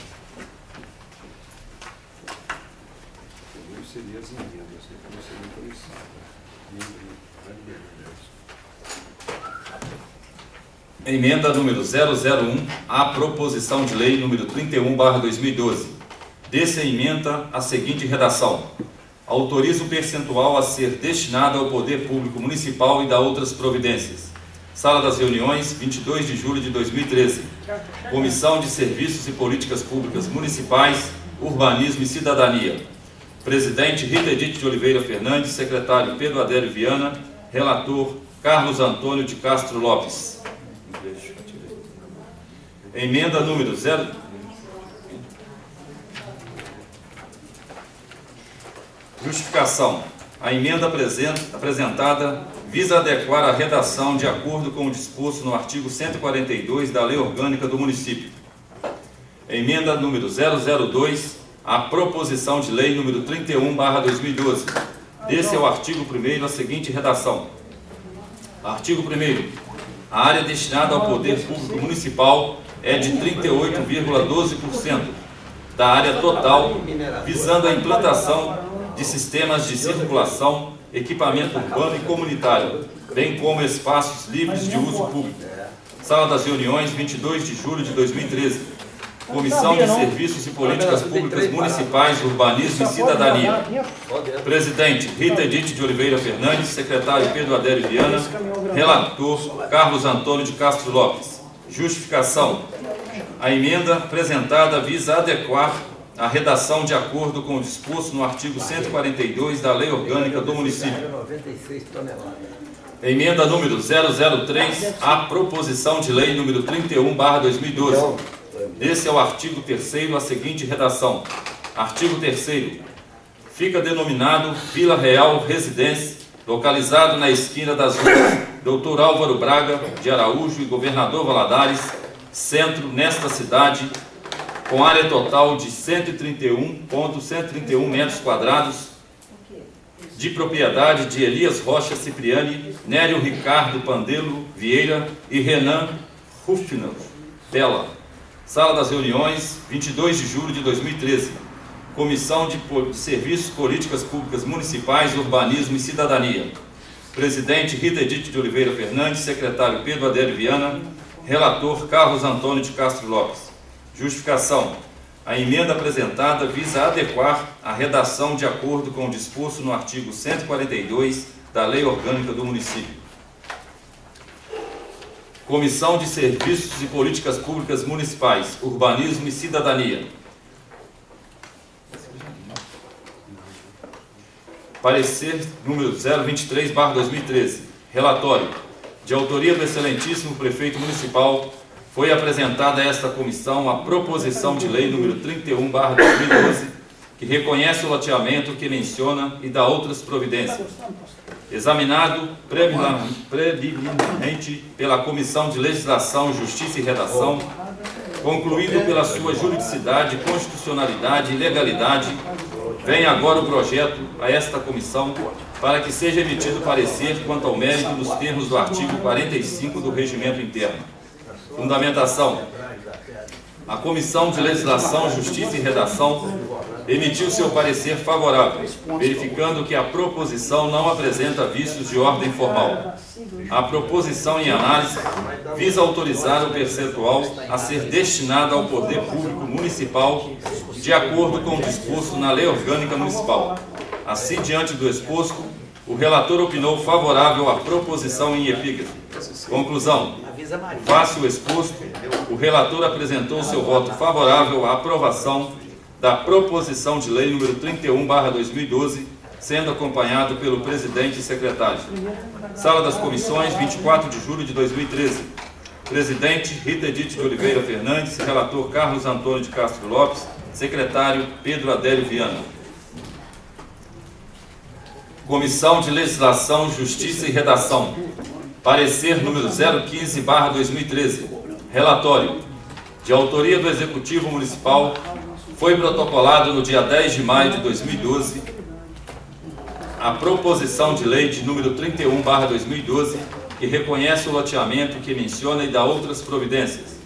Seria as emendas, não seria comissão. Emenda número 001 à proposição de lei número 31/2012. Desse emenda a seguinte redação: autoriza o percentual a ser destinado ao poder público municipal e da outras providências. Sala das Reuniões, 22 de julho de 2013. Comissão de Serviços e Políticas Públicas Municipais, Urbanismo e Cidadania. Presidente Rita Edith de Oliveira Fernandes, secretário Pedro Adélio Viana, relator Carlos Antônio de Castro Lopes. Emenda número 0. Justificação. A emenda apresentada visa adequar a redação de acordo com o disposto no artigo 142 da Lei Orgânica do Município. Emenda número 002 à proposição de lei número 31/2012. Desse é o artigo 1º a seguinte redação. Artigo 1º. A área destinada ao poder público municipal é de 38,12% da área total, visando a implantação de sistemas de circulação, equipamento urbano e comunitário, bem como espaços livres de uso público. Sala das Reuniões, 22 de julho de 2013. Comissão de Serviços e Políticas Públicas Municipais, Urbanismo e Cidadania. Presidente Rita Edith de Oliveira Fernandes, secretário Pedro Adélio Viana, relator Carlos Antônio de Castro Lopes. Justificação. A emenda apresentada visa adequar a redação de acordo com o disposto no artigo 142 da Lei Orgânica do Município. 96 toneladas. Emenda número 003 à proposição de lei número 31/2012. Esse é o artigo 3º, a seguinte redação. Artigo 3º. Fica denominado Vila Real Residência, localizado na esquina das ruas Dr. Álvaro Braga de Araújo e Governador Valadares, centro, nesta cidade, com área total de 131,131 metros quadrados, de propriedade de Elias Rocha Cipriani, Nélio Ricardo Pandelo Vieira e Renan Rufner Bela. Sala das Reuniões, 22 de julho de 2013. Comissão de Serviços, Políticas Públicas Municipais, Urbanismo e Cidadania. Presidente Rita Edith de Oliveira Fernandes, secretário Pedro Adélio Viana, relator Carlos Antônio de Castro Lopes. Justificação. A emenda apresentada visa adequar a redação de acordo com o disposto no artigo 142 da Lei Orgânica do Município. Comissão de Serviços e Políticas Públicas Municipais, Urbanismo e Cidadania. Parecer número 023/2013. Relatório. De autoria do excelentíssimo prefeito municipal, foi apresentada a esta comissão a proposição de lei número 31/2012, que reconhece o loteamento que menciona e dá outras providências. Examinado preliminarmente pela Comissão de Legislação, Justiça e Redação, concluído pela sua juridicidade, constitucionalidade e legalidade, vem agora o projeto a esta comissão para que seja emitido parecer quanto ao mérito nos termos do artigo 45 do Regimento Interno. Fundamentação. A Comissão de Legislação, Justiça e Redação emitiu seu parecer favorável, verificando que a proposição não apresenta vícios de ordem formal. A proposição em análise visa autorizar o percentual a ser destinado ao poder público municipal de acordo com o disposto na Lei Orgânica Municipal. Assim, diante do exposto, o relator opinou favorável à proposição em epígrafe. Conclusão. Face o exposto, o relator apresentou seu voto favorável à aprovação da proposição de lei número 31/2012, sendo acompanhado pelo presidente e secretário. Sala das Comissões, 24 de julho de 2013. Presidente Rita Edith de Oliveira Fernandes, relator Carlos Antônio de Castro Lopes, secretário Pedro Adélio Viana. Comissão de Legislação, Justiça e Redação. Parecer número 015/2013. Relatório. De autoria do Executivo Municipal, foi protocolado no dia 10 de maio de 2012 a proposição de lei de número 31/2012, que reconhece o loteamento que menciona e dá outras providências.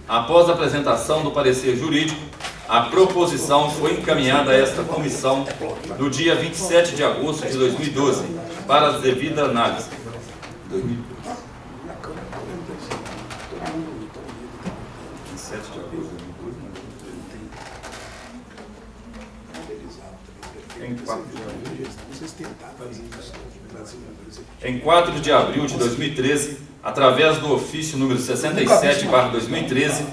Após a apresentação do parecer jurídico, a proposição foi encaminhada a esta comissão no dia 27 de agosto de 2012 para a devida análise. 27 de agosto de 2012. Em 4 de abril de 2013, através do ofício número 67/2013,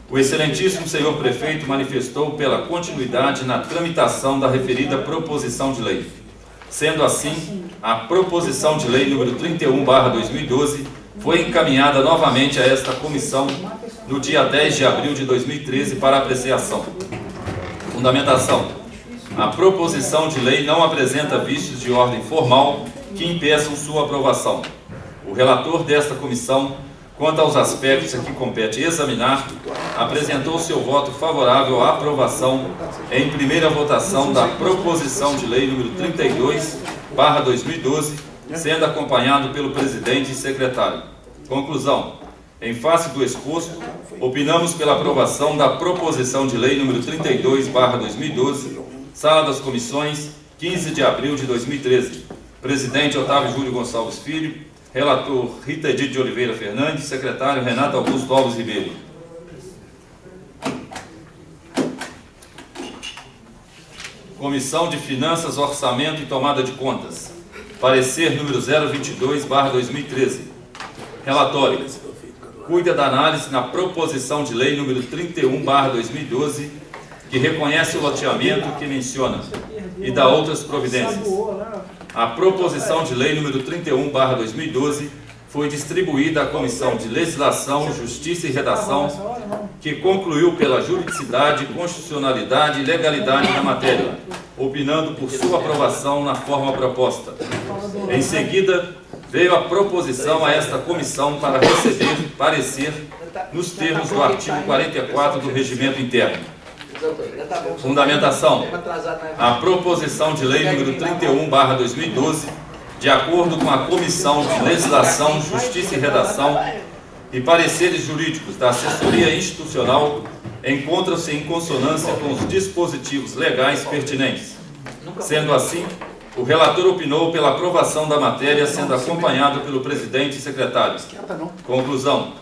o excelentíssimo senhor prefeito manifestou pela continuidade na tramitação da referida proposição de lei. Sendo assim, a proposição de lei número 31/2012 foi encaminhada novamente a esta comissão no dia 10 de abril de 2013 para apreciação. Fundamentação. A proposição de lei não apresenta vícios de ordem formal que impeçam sua aprovação. O relator desta comissão, quanto aos aspectos a que compete examinar, apresentou seu voto favorável à aprovação em primeira votação da proposição de lei número 32/2012, sendo acompanhado pelo presidente e secretário. Conclusão. Em face do exposto, opinamos pela aprovação da proposição de lei número 32/2012, Sala das Comissões, 15 de abril de 2013. Presidente Otávio Júlio Gonçalves Filho, relator Rita Edith de Oliveira Fernandes, secretário Renato Augusto Alves Ribeiro. Comissão de Finanças, Orçamento e Tomada de Contas. Parecer número 022/2013. Relatório. Cuida da análise na proposição de lei número 31/2012, que reconhece o loteamento que menciona e dá outras providências. A proposição de lei número 31/2012 foi distribuída à Comissão de Legislação, Justiça e Redação, que concluiu pela juridicidade, constitucionalidade e legalidade da matéria, opinando por sua aprovação na forma proposta. Em seguida, veio a proposição a esta comissão para receber parecer nos termos do artigo 44 do Regimento Interno. Fundamentação. A proposição de lei número 31/2012, de acordo com a Comissão de Legislação, Justiça e Redação e pareceres jurídicos da assessoria institucional, encontra-se em consonância com os dispositivos legais pertinentes. Sendo assim, o relator opinou pela aprovação da matéria, sendo acompanhado pelo presidente e secretário. Conclusão.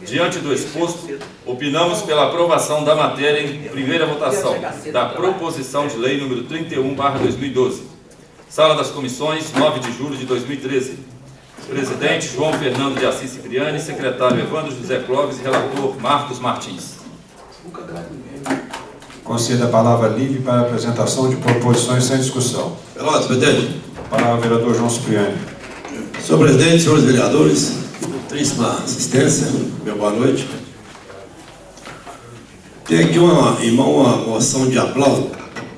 Diante do exposto, opinamos pela aprovação da matéria em primeira votação da proposição de lei número 31/2012. Sala das Comissões, 9 de julho de 2013. Presidente João Fernando de Assis Cipriani, secretário Evandro José Clóvis e relator Marcos Martins. Conceda a palavra livre para a apresentação de proposições sem discussão. Pelotas, presidente. Palavra ao vereador João Cipriani. Senhor presidente, senhores vereadores, ilustríssima assistência, meu boa noite. Tem aqui em mão uma moção de aplauso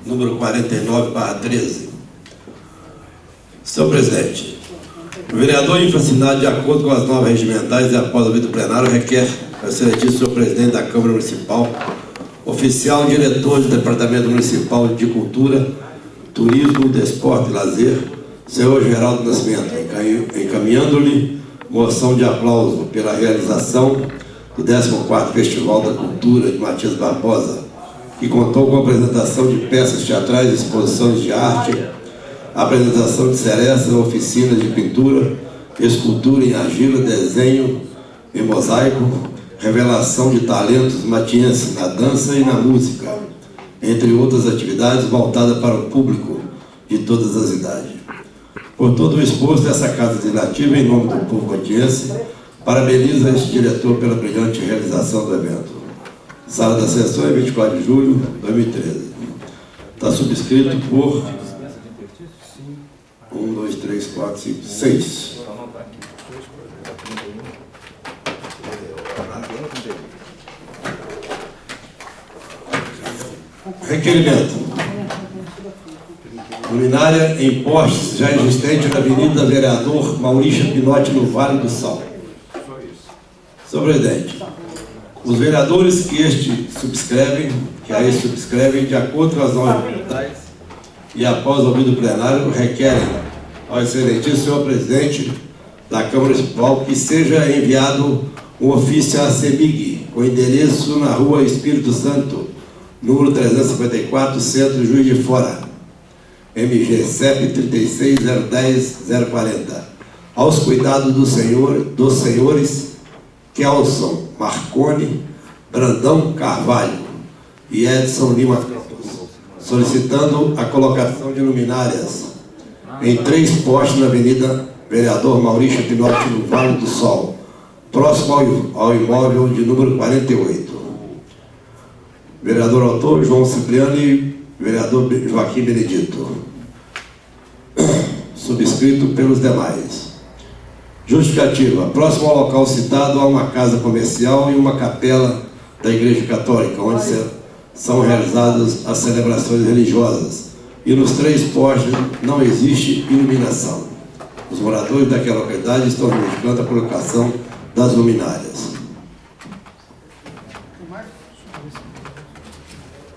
número 49/13. Senhor presidente, o vereador infracionado, de acordo com as normas regimentais e após o ouvido plenário, requer ao excelentíssimo senhor presidente da Câmara Municipal, oficial diretor do Departamento Municipal de Cultura, Turismo, Desporto e Lazer, senhor Geraldo Nascimento, encaminhando-lhe moção de aplauso pela realização do 14º Festival da Cultura de Matias Barbosa, que contou com a apresentação de peças teatrais, exposições de arte, apresentação de serestas, oficinas de pintura, escultura em argila, desenho em mosaico, revelação de talentos matienses na dança e na música, entre outras atividades voltadas para o público de todas as idades. Por todo o exposto, essa Casa Legislativa, em nome do povo matiense, parabeniza este diretor pela brilhante realização do evento. Sala da sessão, 24 de julho de 2013. Está subscrito por 1, 2, 3, 4, 5, 6. Requerimento. Luminária em postes já existente na Avenida Vereador Maurício Pinotti, no Vale do Sol. Senhor presidente, os vereadores que a este subscrevem, de acordo com as normas ambientais e após o ouvido plenário, requerem ao excelentíssimo senhor presidente da Câmara Municipal que seja enviado um ofício à CEMIG, com endereço na Rua Espírito Santo, número 354, Centro Juiz de Fora, MG CEP 36010-040, aos cuidados dos senhores Kelson Marconi, Brandão Carvalho e Edson Lima Campos, solicitando a colocação de luminárias em 3 postes na Avenida Vereador Maurício Pinotti, no Vale do Sol, próximo ao imóvel de número 48. Vereador autor João Cipriano e vereador Joaquim Benedito. Subscrito pelos demais. Justificativa. Próximo ao local citado há uma casa comercial e uma capela da Igreja Católica, onde são realizadas as celebrações religiosas. E nos 3 postes não existe iluminação. Os moradores daquela localidade estão reivindicando a colocação das luminárias.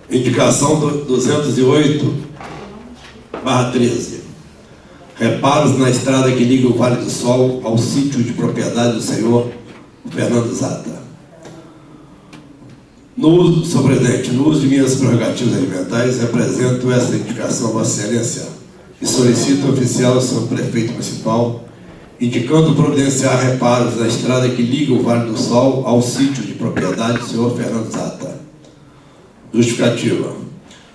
Indicação 208/13. Reparos na estrada que liga o Vale do Sol ao sítio de propriedade do senhor Fernando Zata. Senhor presidente, no uso de minhas prerrogativas regimentais, represento essa indicação a Vossa Excelência e solicito ao oficial, senhor prefeito municipal, indicando providenciar reparos na estrada que liga o Vale do Sol ao sítio de propriedade do senhor Fernando Zata. Justificativa.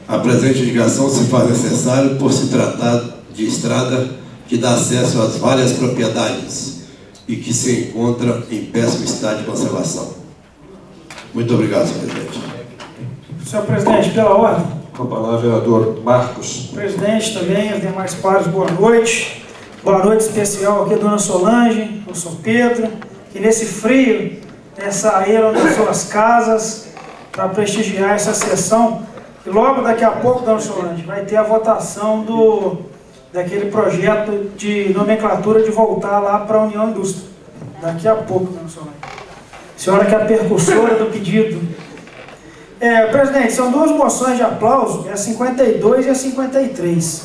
A presente indicação se faz necessário por se tratar de estrada que dá acesso às várias propriedades e que se encontra em péssimo estado de conservação. Muito obrigado, senhor presidente. Senhor presidente, pela ordem. Com a palavra, vereador Marcos. Presidente também, os demais pares, boa noite. Boa noite especial aqui, dona Solange, ao São Pedro, que nesse frio saíram das suas casas para prestigiar essa sessão. E logo daqui a pouco, dona Solange, vai ter a votação daquele projeto de nomenclatura de voltar lá para a União Indústria. Daqui a pouco, dona Solange. Senhora que é a percussora do pedido. Presidente, são 2 moções de aplauso, a 52 e a 53,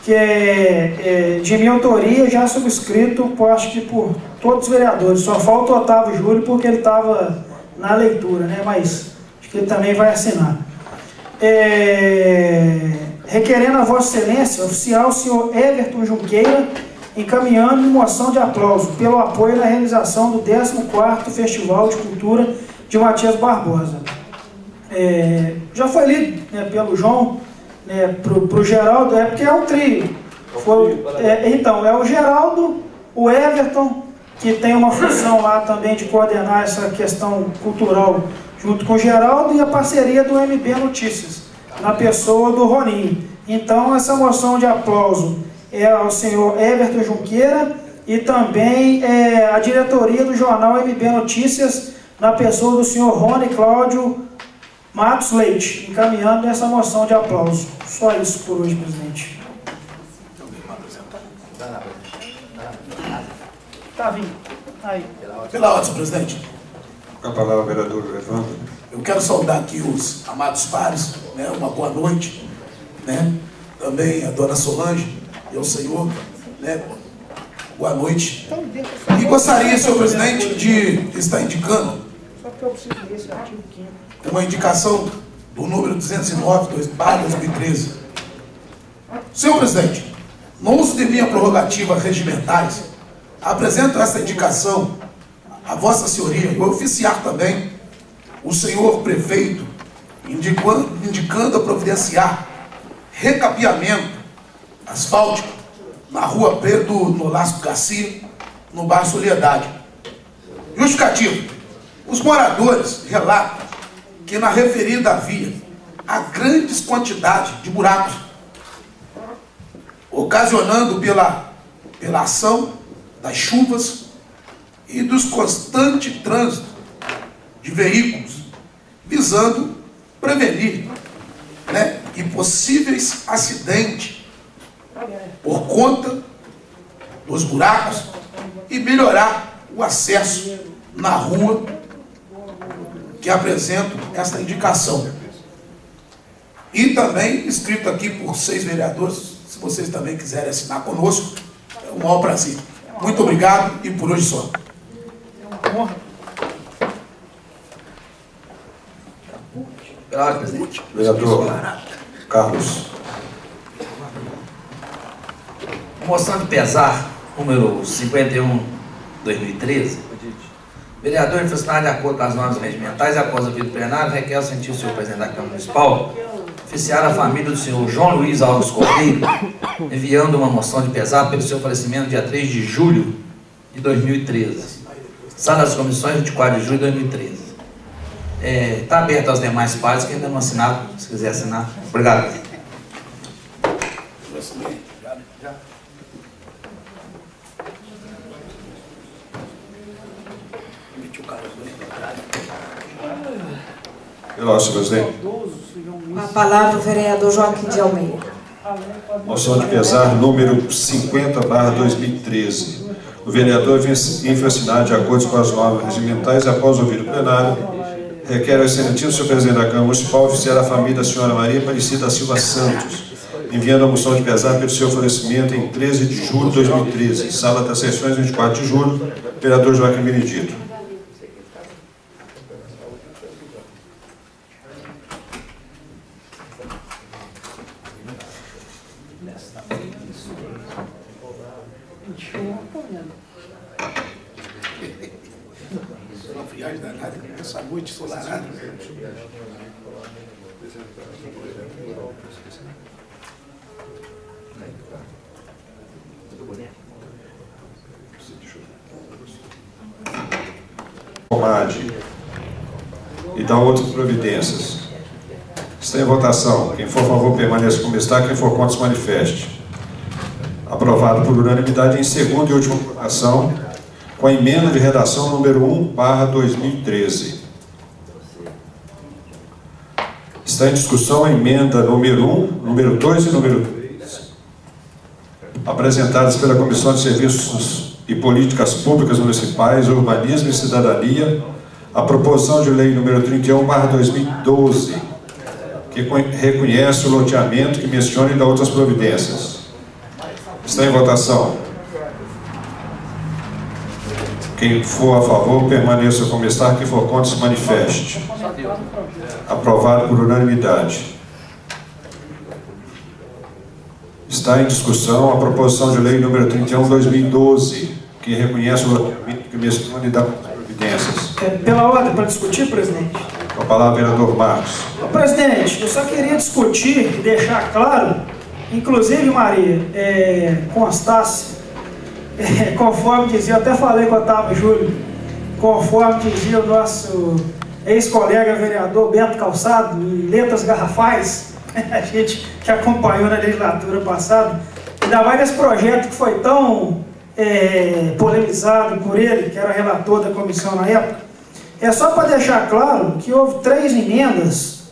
que é de minha autoria, já subscrito, acho que por todos os vereadores. Só falta o Otávio Júlio porque ele estava na leitura, né? Mas acho que ele também vai assinar. Requerendo a Vossa Excelência, oficial senhor Everton Junqueira, encaminhando moção de aplauso pelo apoio na realização do 14º Festival de Cultura de Matias Barbosa. Já foi lido, né, pelo João, né, pro Geraldo, porque é um trio. Então, é o Geraldo, o Everton, que tem uma função lá também de coordenar essa questão cultural junto com o Geraldo, e a parceria do MB Notícias, na pessoa do Roninho. Então, essa moção de aplauso é ao senhor Everton Junqueira e também a diretoria do jornal MB Notícias, na pessoa do senhor Rony Cláudio Matos Leite, encaminhando essa moção de aplauso. Só isso por hoje, presidente. Tá vindo. Aí. Pela ordem, senhor presidente. Com a palavra, vereador Evandro. Eu quero saudar aqui os amados pares, né? Uma boa noite, né? Também a dona Solange e ao senhor, né? Boa noite. E gostaria, senhor presidente, de estar indicando Só porque eu preciso desse artigo 5º. uma indicação do número 209/2013. Senhor presidente, no uso de minha prerrogativa regimentais, apresento esta indicação a Vossa Senhoria e oficiar também o senhor prefeito, indicando a providenciar recapeamento asfáltico na rua Pedro Nolasco Garcia, no bairro Soledade. Justificativo: os moradores relatam que na referida via há grandes quantidades de buracos, ocasionando pela ação das chuvas e dos constantes trânsito de veículos, visando prevenir, né, impossíveis acidentes por conta dos buracos e melhorar o acesso na rua que apresento esta indicação. E também escrito aqui por 6 vereadores, se vocês também quiserem assinar conosco, é um maior prazer. Muito obrigado e por hoje só. Pela ordem, presidente. Vereador Carlos. Moção de pesar, número 51/2013. Vereador infracionado de acordo com as normas regimentais e após o ouvido plenário, requer o sentir o senhor presidente da Câmara Municipal oficiar a família do senhor João Luiz Alves Cordeiro, enviando uma moção de pesar pelo seu falecimento dia 3 de julho de 2013. Sala das Comissões, 24 de julho de 2013. Está aberto aos demais pares que ainda não assinaram, se quiser assinar. Obrigado. Pela ordem, senhor presidente. Com a palavra o vereador Joaquim de Almeida. Moção de pesar número 50/2013. O vereador infracionado de acordo com as normas regimentais, após ouvir o plenário, requer ao excelentíssimo senhor presidente da Câmara Municipal oficiar a família da senhora Maria Aparecida Silva Santos, enviando a moção de pesar pelo seu falecimento em 13 de julho de 2013. Sala das Sessões, 24 de julho, vereador Joaquim Benedito. Uma friagem danada, essa noite ensolarada. Comade e dá outras providências. Está em votação. Quem for a favor permaneça como está, quem for contra se manifeste. Aprovado por unanimidade em segunda e última votação, com a emenda de redação número 1/2013. Está em discussão a emenda número 1, número 2 e número 3, apresentadas pela Comissão de Serviços e Políticas Públicas Municipais, Urbanismo e Cidadania, a proposição de lei número 31/2012, que reconhece o loteamento que menciona e dá outras providências. Está em votação. Quem for a favor, permaneça como está. Quem for contra, se manifeste. Aprovado por unanimidade. Está em discussão a proposição de lei número 31/2012, que reconhece o loteamento que menciona e dá providências. Pela ordem, para discutir, presidente. Com a palavra, vereador Marcos. Presidente, eu só queria discutir e deixar claro, inclusive, Maria, constasse, conforme dizia, eu até falei com o Otávio Júlio, conforme dizia o nosso ex-colega vereador Beto Calçado, em letras garrafais, a gente que acompanhou na legislatura passada, ainda mais nesse projeto que foi tão polemizado por ele, que era relator da comissão na época. É só para deixar claro que houve 3 emendas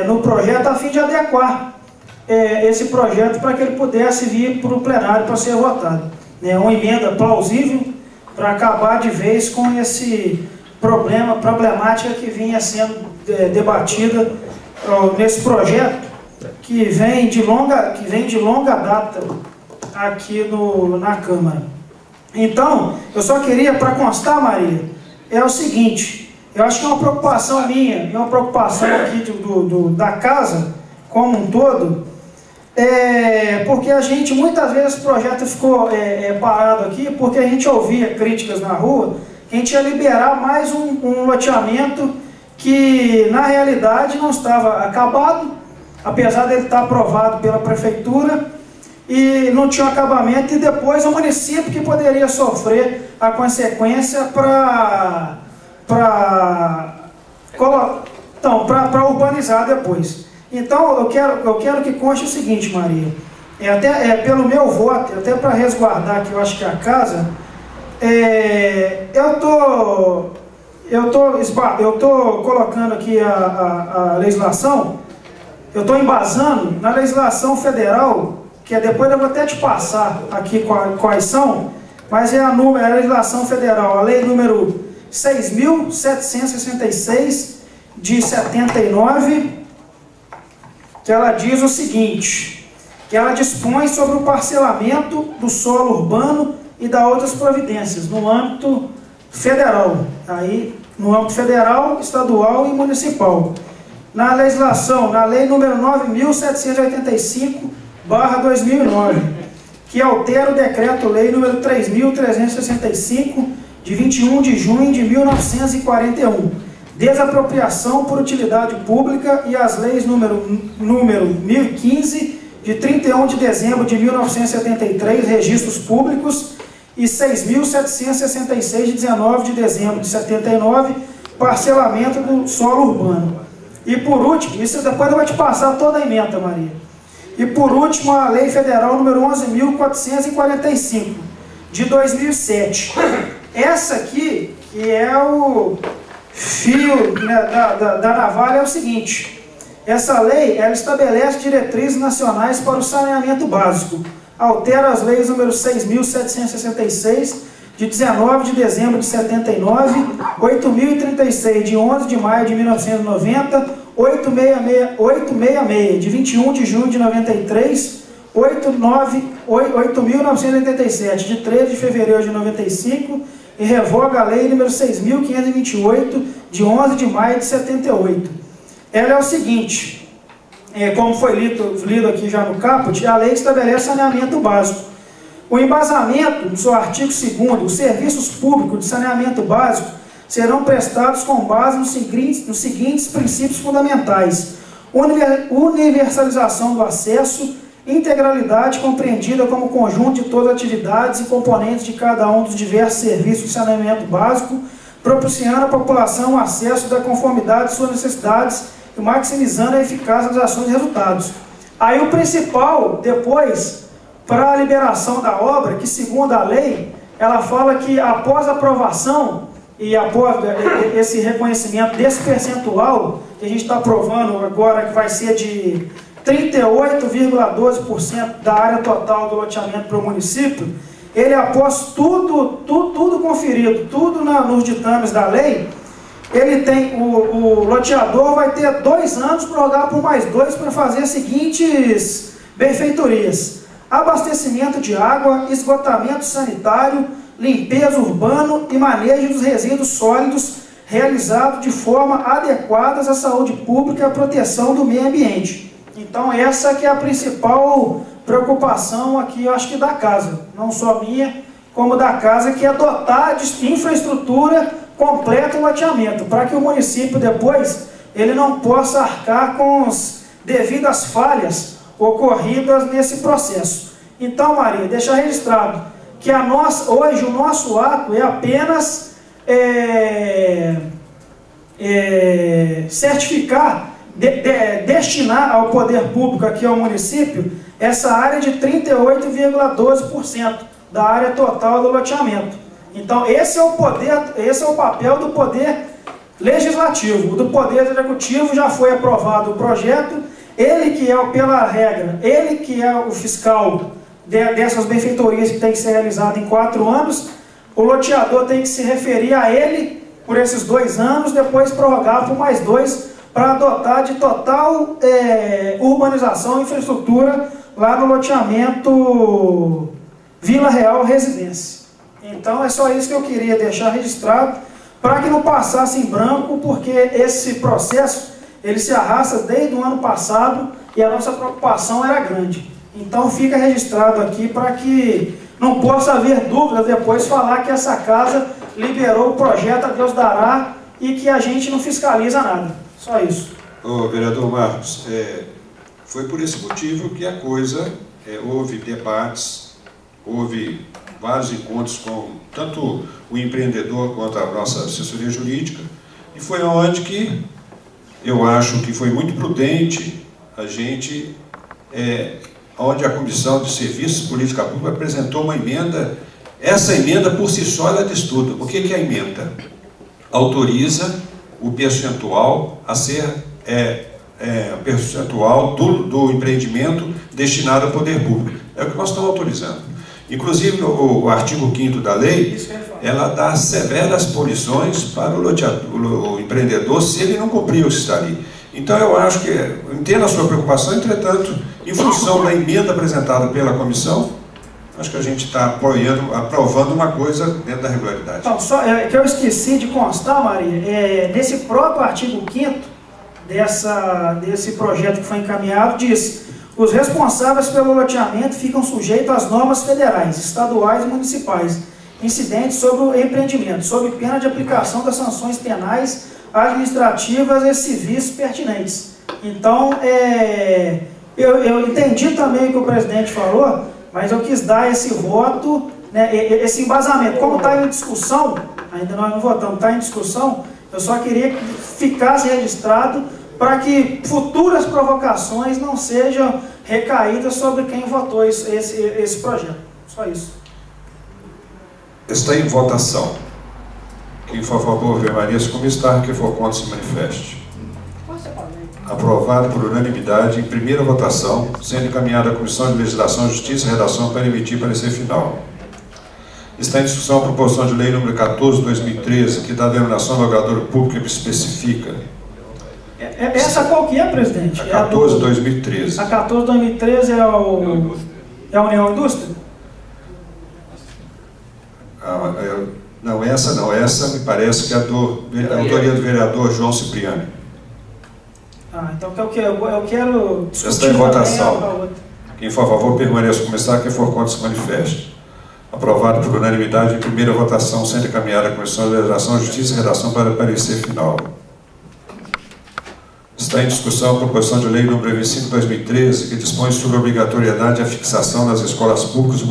no projeto a fim de adequar esse projeto para que ele pudesse vir para o plenário para ser votado. Uma emenda plausível para acabar de vez com esse problemática que vinha sendo debatida nesse projeto que vem de longa data aqui na Câmara. Então, eu só queria, para constar, Maria, é o seguinte: eu acho que é uma preocupação minha, é uma preocupação aqui da casa como um todo, porque a gente, muitas vezes, o projeto ficou parado aqui, porque a gente ouvia críticas na rua, que a gente ia liberar mais um loteamento que, na realidade, não estava acabado, apesar dele estar aprovado pela prefeitura, e não tinha acabamento, e depois o município que poderia sofrer a consequência para urbanizar depois. Então, eu quero que conste o seguinte, Maria, pelo meu voto, até para resguardar que eu acho que a casa, eu tô colocando aqui a legislação, eu estou embasando na legislação federal, que depois eu vou até te passar aqui quais são, mas é a legislação federal, a lei número 6.766 de 79, que ela diz o seguinte, que ela dispõe sobre o parcelamento do solo urbano e da outras providências no âmbito federal, no âmbito federal, estadual e municipal. Na legislação, na lei número 9.785/2009, que altera o decreto-lei número 3.365, de 21 de junho de 1941, desapropriação por utilidade pública, e as leis número 1015, de 31 de dezembro de 1973, registros públicos, e 6.766, de 19 de dezembro de 79, parcelamento do solo urbano. E por último, isso depois eu vou te passar toda a emenda, Maria. E por último, a Lei Federal número 11.445, de 2007. Essa aqui, que é o fio, né, da navalha, é o seguinte: essa lei, ela estabelece diretrizes nacionais para o saneamento básico, altera as leis número 6.766, de 19 de dezembro de 79, 8.036, de 11 de maio de 1990, 866, de 21 de junho de 93, 8.987, de 13 de fevereiro de 95, e revoga a lei número 6.528, de 11 de maio de 78. Ela é o seguinte, como foi lido aqui já no caput, a lei estabelece saneamento básico. O embasamento do seu artigo 2º, os serviços públicos de saneamento básico serão prestados com base nos seguintes princípios fundamentais: universalização do acesso, integralidade compreendida como conjunto de todas as atividades e componentes de cada um dos diversos serviços de saneamento básico, propiciando à população o acesso da conformidade de suas necessidades e maximizando a eficácia das ações e resultados. Aí o principal, depois, para a liberação da obra, que segundo a lei, ela fala que após a aprovação e após esse reconhecimento desse percentual, que a gente está aprovando agora, que vai ser de 38,12% da área total do loteamento para o município, ele, após tudo conferido, tudo nos ditames da lei, ele tem, o loteador vai ter 2 anos, prorrogar por mais 2, para fazer as seguintes benfeitorias: abastecimento de água, esgotamento sanitário, limpeza urbana e manejo dos resíduos sólidos, realizado de forma adequada à saúde pública e à proteção do meio ambiente. Então essa que é a principal preocupação aqui, eu acho que da casa, não só minha, como da casa, que é dotar de infraestrutura completa o loteamento, para que o município depois ele não possa arcar com as devidas falhas ocorridas nesse processo. Então, Maria, deixa registrado que hoje o nosso ato é apenas certificar, destinar ao poder público aqui ao município essa área de 38,12% da área total do loteamento. Então esse é o papel do poder legislativo. O do Poder Executivo já foi aprovado o projeto, ele que é, pela regra, ele que é o fiscal dessas benfeitorias que tem que ser realizado em 4 anos, o loteador tem que se referir a ele por esses 2 anos, depois prorrogar por mais 2, para adotar de total urbanização e infraestrutura lá no loteamento Vila Real Residência. Então é só isso que eu queria deixar registrado, para que não passasse em branco, porque esse processo ele se arrasta desde o ano passado e a nossa preocupação era grande. Então fica registrado aqui para que não possa haver dúvidas depois falar que essa casa liberou o projeto a Deus dará e que a gente não fiscaliza nada. Só isso. Vereador Marcos, foi por esse motivo que a coisa, houve debates, houve vários encontros com tanto o empreendedor quanto a nossa assessoria jurídica, e foi onde que eu acho que foi muito prudente a gente, onde a Comissão de Serviços e Política Pública apresentou uma emenda. Essa emenda por si só ela diz tudo. O que é a emenda? Autoriza o percentual a ser percentual do empreendimento destinado ao poder público. É o que nós estamos autorizando. Inclusive, o artigo 5º da lei, ela dá severas punições para o empreendedor se ele não cumprir o que está ali. Então, eu acho que, entendo a sua preocupação, entretanto, em função da emenda apresentada pela comissão, acho que a gente está aprovando uma coisa dentro da regularidade. Então, só que eu esqueci de constar, Maria, nesse próprio artigo 5º desse projeto que foi encaminhado, diz: os responsáveis pelo loteamento ficam sujeitos às normas federais, estaduais e municipais incidentes sobre o empreendimento, sob pena de aplicação das sanções penais, administrativas e civis pertinentes. Então, eu entendi também o que o presidente falou, mas eu quis dar esse voto, né, esse embasamento. Como está em discussão, ainda nós não votamos, está em discussão, eu só queria que ficasse registrado para que futuras provocações não sejam recaídas sobre quem votou esse projeto. Só isso. Está em votação. Quem for a favor, permaneça como está. Quem for contra, se manifeste. Aprovado por unanimidade em primeira votação, sendo encaminhada à Comissão de Legislação, Justiça e Redação para emitir parecer final. Está em discussão a proposição de lei número 14/2013, que dá a denominação do logador público que especifica. Essa qual que é, presidente? A 14/2013. A 14/2013 é a União Indústria? Não, essa não. Essa me parece que é a autoria do vereador João Cipriani. Então eu quero discutir. Está em votação. Quem for a favor, permaneça como está. Quem for contra, se manifeste. Aprovado por unanimidade em primeira votação, sendo encaminhada à Comissão de Legislação, Justiça e Redação para parecer final. Está em discussão a proposição de lei número 25/2013, que dispõe sobre a obrigatoriedade e a fixação nas escolas públicas do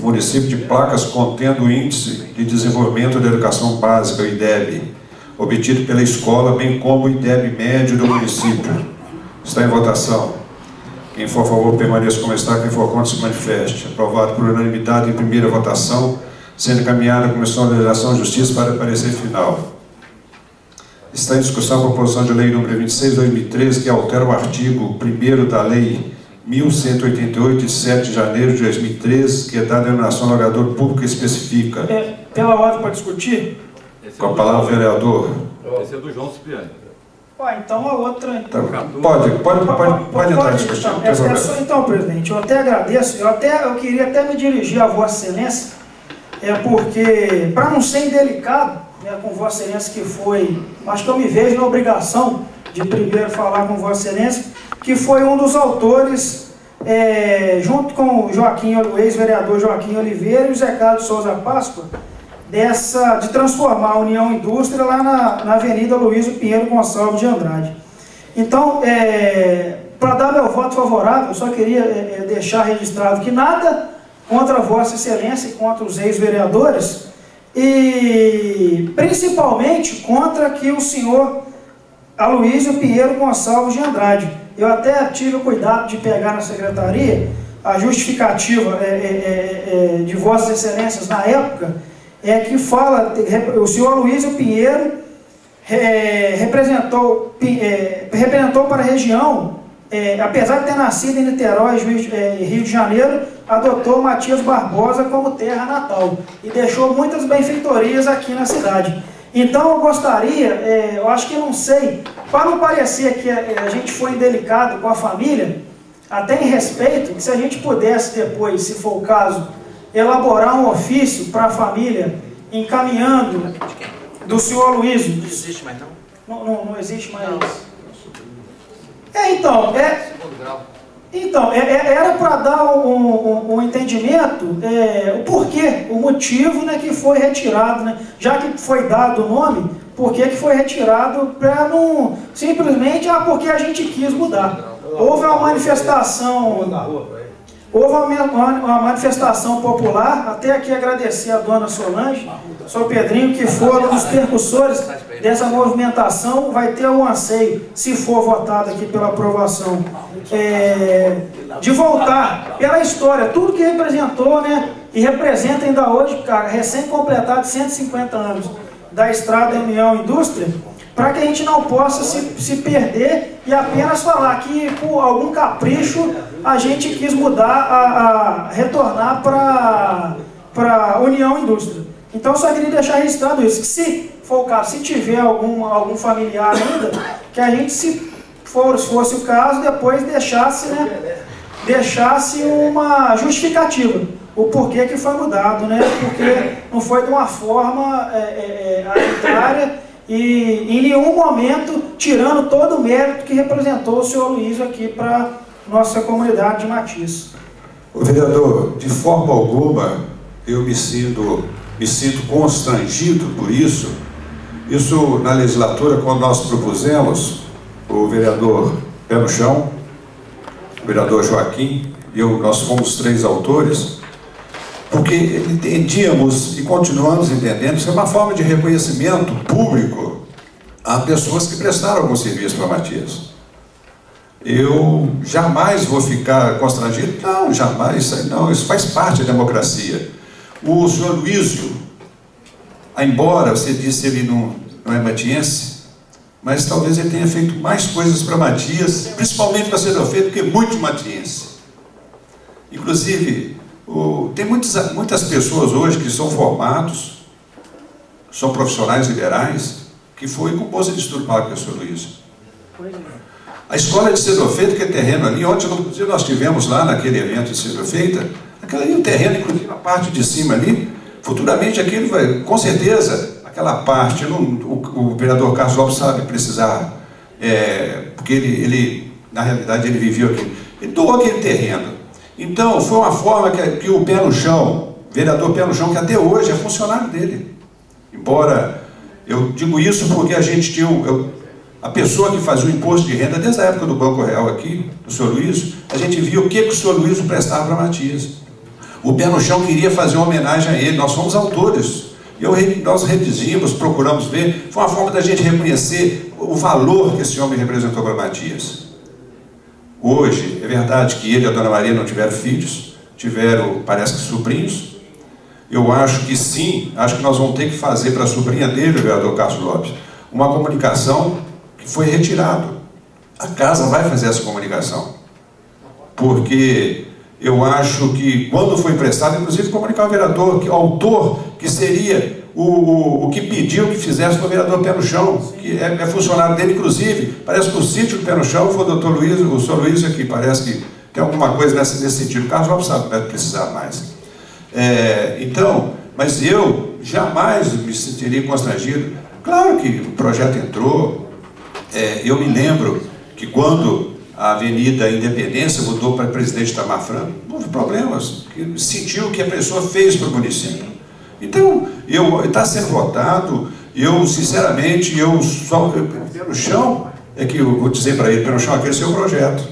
município de placas contendo o Índice de Desenvolvimento da Educação Básica, o IDEB, obtido pela escola, bem como o IDEB médio do município. Está em votação. Quem for a favor, permaneça como está. Quem for contra, se manifeste. Aprovado por unanimidade em primeira votação, sendo encaminhada à Comissão de Legislação e Justiça para parecer final. Está em discussão a proposição de lei número 26/2013, que altera o artigo 1º da Lei 1188, de 7 de janeiro de 2013, que dá a denominação logador público e especifica. Pela ordem para discutir? Com a palavra, vereador. Esse é do João Cipriani. Então a outra... Pode entrar em discussão. Então, presidente, eu até agradeço, eu queria até me dirigir a Vossa Excelência, porque, para não ser indelicado, com Vossa Excelência, que foi, acho que eu me vejo na obrigação de primeiro falar com Vossa Excelência, que foi um dos autores, junto com o ex-vereador Joaquim Oliveira e o Zé Carlos Souza Páscoa, de transformar a União Indústria lá na Avenida Luísio Pinheiro Gonçalves de Andrade. Então, para dar meu voto favorável, eu só queria deixar registrado que nada contra Vossa Excelência e contra os ex-vereadores, e principalmente contra que o senhor Aloysio Pinheiro Gonçalves de Andrade. Eu até tive o cuidado de pegar na secretaria a justificativa de Vossas Excelências na época, que fala, o senhor Aloysio Pinheiro representou para a região, apesar de ter nascido em Niterói, Rio de Janeiro, adotou Matias Barbosa como terra natal e deixou muitas benfeitorias aqui na cidade. Então eu gostaria, eu acho que não sei, para não parecer que a gente foi indelicado com a família, até em respeito, que se a gente pudesse depois, se for o caso, elaborar um ofício para a família, encaminhando do senhor Aloysio. Não existe mais não? Não existe mais. Então, era para dar um entendimento, o porquê, o motivo, né, que foi retirado, né, já que foi dado o nome, por que foi retirado, para não simplesmente, porque a gente quis mudar. Houve uma manifestação, uma manifestação popular, até aqui agradecer a dona Solange, o senhor Pedrinho, que foram os percussores dessa movimentação. Vai ter um anseio, se for votado aqui pela aprovação, de voltar pela história, tudo que representou, né, e representa ainda hoje, cara, recém-completado 150 anos da Estrada União Indústria, para que a gente não possa se perder e apenas falar que por algum capricho a gente quis mudar, retornar para a União Indústria. Então eu só queria deixar registrado isso, que se for o caso, se tiver algum familiar ainda, que a gente, se fosse o caso, depois deixasse uma justificativa, o porquê que foi mudado, né? Porque não foi de uma forma arbitrária e em nenhum momento tirando todo o mérito que representou o senhor Aloysio aqui para nossa comunidade de Matias. O vereador, de forma alguma, eu me sinto constrangido por isso. Isso na legislatura, quando nós propusemos, o vereador Pé no Chão, o vereador Joaquim e nós fomos 3 autores, porque entendíamos e continuamos entendendo que isso é uma forma de reconhecimento público a pessoas que prestaram algum serviço para Matias. Eu jamais vou ficar constrangido, não, jamais, não, isso faz parte da democracia. O senhor Aloysio, embora você disse ele não é matiense, mas talvez ele tenha feito mais coisas para Matias, principalmente para Sedofeito, do que muito matiense. Inclusive, tem muitas pessoas hoje que são formados, são profissionais liberais, que foi com bolsa de estudo pago pelo senhor Aloysio. A escola de Sedofeito, que é terreno ali, ontem nós tivemos lá naquele evento de Sedofeito, aquele ali é um terreno, inclusive a parte de cima ali, futuramente aquilo vai, com certeza, aquela parte, o vereador Carlos Lopes sabe precisar, porque ele, na realidade, ele viveu aqui, ele doou aquele terreno. Então, foi uma forma que o Pé no Chão, vereador Pé no Chão, que até hoje é funcionário dele. Embora, eu digo isso porque a gente tinha, a pessoa que fazia o imposto de renda, desde a época do Banco Real aqui, do senhor Aloysio, a gente viu o que o senhor Aloysio prestava para Matias. O Pé no Chão queria fazer uma homenagem a ele, nós fomos autores. Nós redigimos, procuramos ver, foi uma forma da gente reconhecer o valor que esse homem representou para Matias. Hoje, é verdade que ele e a dona Maria não tiveram filhos, tiveram, parece que, sobrinhos. Eu acho que sim, acho que nós vamos ter que fazer para a sobrinha dele, o vereador Carlos Lopes, uma comunicação que foi retirado. A casa vai fazer essa comunicação. Porque eu acho que, quando foi emprestado, inclusive comunicar ao vereador, o autor, que seria o que pediu que fizesse para o vereador Pé no Chão, que é funcionário dele, inclusive, parece que o sítio do Pé no Chão foi o senhor Aloysio aqui, parece que tem alguma coisa nesse sentido. O Carlos Lopes sabe que vai precisar mais. Então, mas eu jamais me sentiria constrangido. Claro que o projeto entrou, eu me lembro que quando a Avenida Independência mudou para Presidente Itamar Franco, não houve problemas, sentiu o que a pessoa fez para o município. Então, está sendo votado, sinceramente, Pé no Chão, que eu vou dizer para ele, Pé no Chão, aquele é o seu projeto.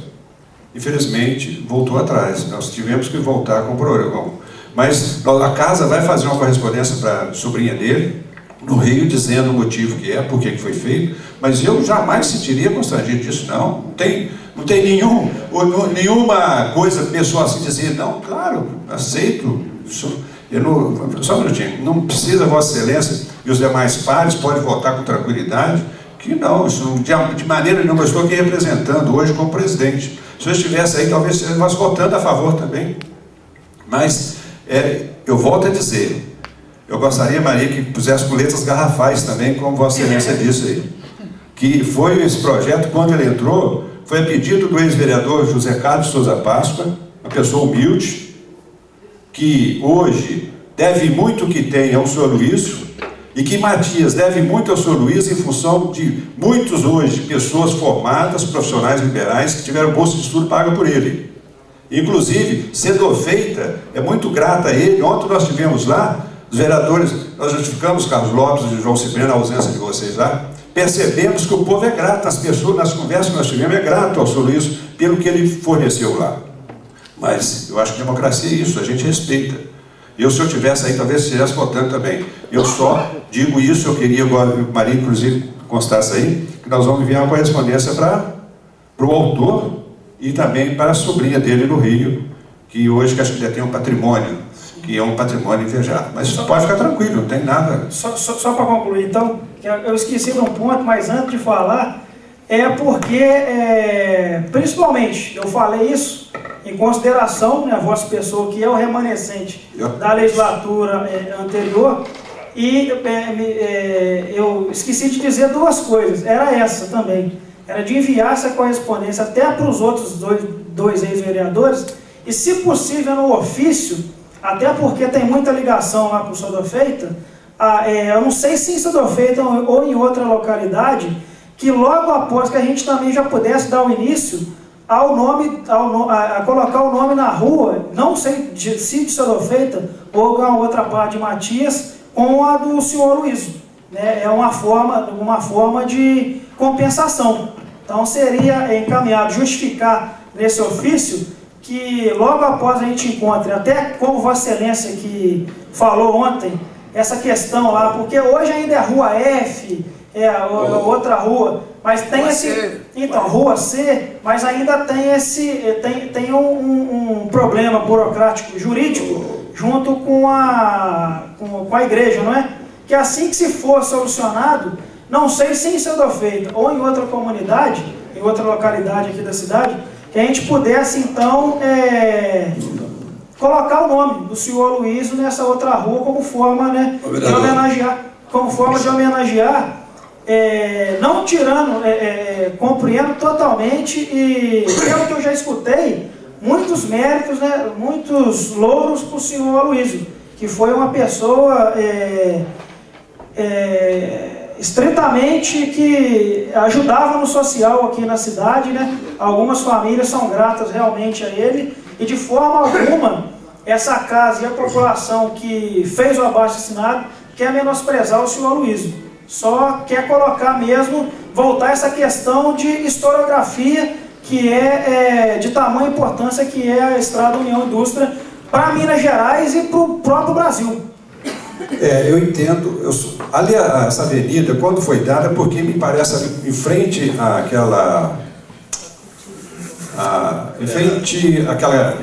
Infelizmente, voltou atrás, nós tivemos que voltar com o programa. Mas a casa vai fazer uma correspondência para a sobrinha dele, no Rio, dizendo o motivo que por que foi feito, mas eu jamais sentiria constrangido disso, não. Não tem nenhuma coisa pessoal assim dizer, não, claro, aceito. Só um minutinho, não precisa Vossa Excelência e os demais pares podem votar com tranquilidade, que não, isso de maneira nenhuma, eu estou aqui representando hoje como presidente. Se eu estivesse aí, talvez eu estivesse votando a favor também. Mas, eu volto a dizer, eu gostaria, Maria, que pusesse com letras garrafais também, como Vossa Excelência disse aí. Que foi esse projeto, quando ele entrou, foi a pedido do ex-vereador José Carlos Souza Páscoa, uma pessoa humilde, que hoje deve muito o que tem ao senhor Luiz, e que Matias deve muito ao senhor Luiz em função de muitos hoje pessoas formadas, profissionais liberais, que tiveram bolsa de estudo paga por ele. Inclusive, sendo feita, é muito grata a ele. Ontem nós tivemos lá, os vereadores, nós justificamos Carlos Lopes e João Cipriano, a ausência de vocês lá, percebemos que o povo é grato, as pessoas, nas conversas que nós tivemos, é grato ao senhor Luiz pelo que ele forneceu lá. Mas eu acho que democracia é isso, a gente respeita. Eu, se eu tivesse aí, talvez estivesse votando também. Eu só digo isso, eu queria agora, Maria, inclusive, constasse aí, que nós vamos enviar uma correspondência para o autor e também para a sobrinha dele no Rio, que hoje que acho que já tem um patrimônio, que é um patrimônio invejado. Mas pode ficar tranquilo, não tem nada. Só para concluir, então, que eu esqueci de um ponto, mas antes de falar, porque, principalmente, eu falei isso em consideração, né, a vossa pessoa, que é o remanescente da legislatura anterior, e eu esqueci de dizer duas coisas, era essa também, era de enviar essa correspondência até para os outros dois ex-vereadores, e se possível no ofício, até porque tem muita ligação lá com o Sodofeita, eu não sei se em Sodofeita ou em outra localidade, que logo após que a gente também já pudesse dar o início a colocar o nome na rua, não sei se de Sodofeita ou a outra parte de Matias, com a do senhor Luiz. Né? É uma forma de compensação. Então seria encaminhado, justificar nesse ofício, que logo após a gente encontre, até como Vossa Excelência que falou ontem, essa questão lá, porque hoje ainda é Rua F, outra rua, mas tem rua esse... C. Então, Rua C, mas ainda tem um problema burocrático, jurídico, junto com a igreja, não é? Que assim que se for solucionado, não sei se em Sodofeita ou em outra comunidade, em outra localidade aqui da cidade, que a gente pudesse, então, colocar o nome do senhor Luiz nessa outra rua como forma, né, de homenagear, não tirando, compreendo totalmente, e pelo que eu já escutei, muitos méritos, né, muitos louros para o senhor Luiz, que foi uma pessoa estritamente que ajudava no social aqui na cidade, né? Algumas famílias são gratas realmente a ele, e de forma alguma essa casa e a população que fez o abaixo-assinado quer menosprezar o senhor Luiz. Só quer colocar mesmo, voltar essa questão de historiografia, que é de tamanha importância, que é a Estrada União Indústria para Minas Gerais e para o próprio Brasil. Eu entendo. Ali, essa avenida, quando foi dada, porque me parece em frente àquela... em frente àquela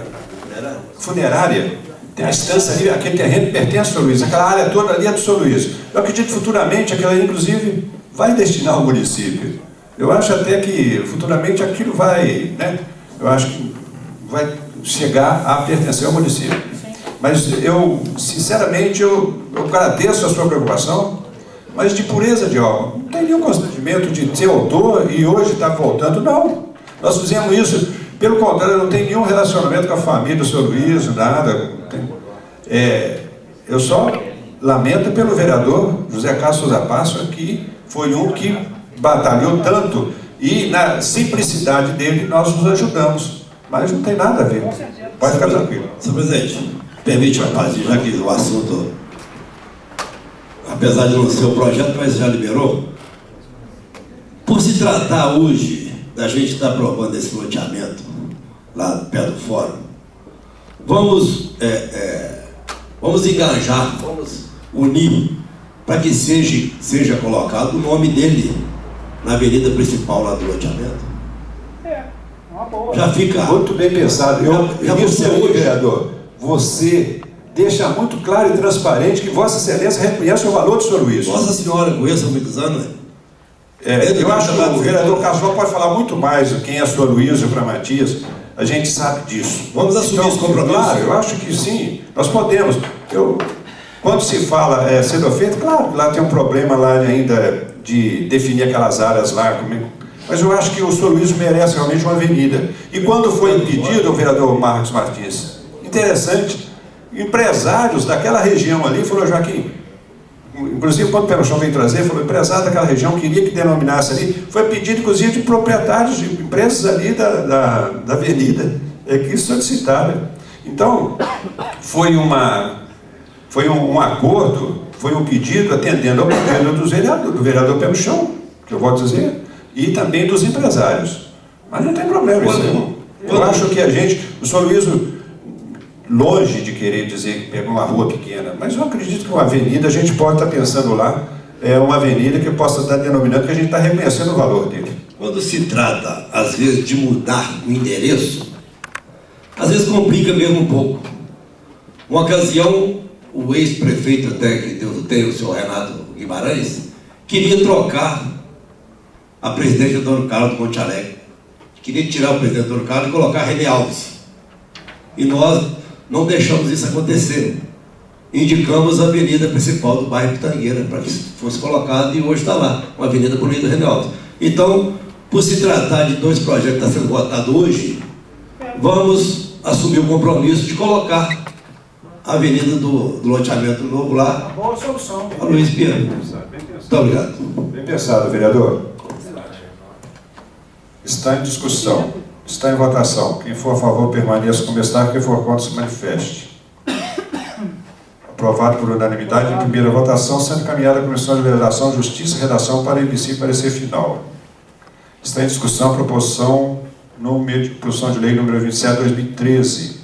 funerária, tem a estância ali, aquele terreno pertence ao Sr. Luiz, aquela área toda ali é do Sr. Luiz. Eu acredito que futuramente aquela, inclusive, vai destinar ao município. Eu acho até que futuramente aquilo vai, né? Eu acho que vai chegar a pertencer ao município. Mas eu, sinceramente, eu agradeço a sua preocupação, mas de pureza de alma. Não tem nenhum constrangimento de ser autor e hoje está voltando, não. Nós fizemos isso, pelo contrário, não tem nenhum relacionamento com a família do Sr. Luiz, nada. Eu só lamento pelo vereador José Carlos Souza Páscoa, que foi um que batalhou tanto, e na simplicidade dele nós nos ajudamos. Mas não tem nada a ver. Pode ficar tranquilo. Senhor presidente, permite uma parte, já que o assunto, apesar de não ser o projeto, mas já liberou. Por se tratar hoje da gente estar aprovando esse loteamento lá perto do fórum, vamos engajar, vamos unir para que seja colocado o nome dele na avenida principal lá do loteamento. Uma boa. Já fica... Muito bem pensado. Vereador, você deixa muito claro e transparente que Vossa Excelência reconhece o valor do Sr. Luiz. Nossa Senhora, conheço há muitos anos, né? Eu acho que o vereador Casual pode falar muito mais do quem é Sr. Luiz e o para Matias. A gente sabe disso. Vamos assumir esse compromisso? Claro, eu acho que sim. Nós podemos. Quando se fala sendo feito, claro, lá tem um problema lá ainda de definir aquelas áreas lá. Mas eu acho que o Sr. Luiz merece realmente uma avenida. E quando foi impedido o vereador Marcos Martins, interessante, empresários daquela região ali falaram, Joaquim, inclusive quando o Pé no Chão veio trazer, falou, empresário daquela região queria que denominasse ali, foi pedido inclusive de proprietários de empresas ali da avenida, que solicitaram. Então, foi um acordo, foi um pedido atendendo ao pedido do vereador Pé no Chão, que eu vou dizer, e também dos empresários. Mas não tem problema isso aí. Eu acho que o Sr. Luiz, longe de querer dizer que pega uma rua pequena, mas eu acredito que uma avenida, a gente pode estar pensando lá, uma avenida que possa estar denominando que a gente está reconhecendo o valor dele. Quando se trata, às vezes, de mudar o endereço, às vezes complica mesmo um pouco. Uma ocasião, o ex-prefeito, até que Deus o tenha, o senhor Renato Guimarães, queria trocar a presidente do Dona Carla do Monte Alegre. Queria tirar o presidente do Dona Carla e colocar a René Alves. E nós não deixamos isso acontecer. Indicamos a avenida principal do bairro Pitangueira para que fosse colocada e hoje está lá, uma avenida bonita René Alves. Então, por se tratar de dois projetos que estão sendo votados hoje, vamos assumir o compromisso de colocar a avenida do loteamento novo lá. Boa solução. A Luiz Piano. Muito obrigado. Bem pensado, vereador. Está em discussão. Está em votação. Quem for a favor permaneça como está, quem for contra se manifeste. Aprovado por unanimidade em primeira votação, sendo encaminhada à Comissão de Legislação, Justiça e Redação para emitir parecer final. Está em discussão a proposição de lei número 27/2013,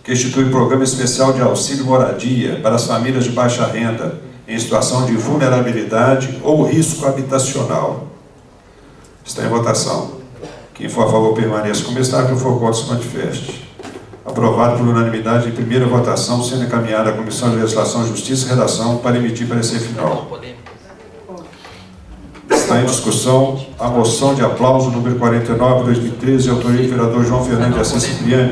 que institui programa especial de auxílio moradia para as famílias de baixa renda em situação de vulnerabilidade ou risco habitacional. Está em votação. Quem for a favor permaneça como está, quem for contra se manifeste. Aprovado por unanimidade em primeira votação, sendo encaminhada à Comissão de Legislação, Justiça e Redação para emitir parecer final. Está em discussão a moção de aplauso número 49/2013, de autoria do vereador João Fernando de Assis Cipriani,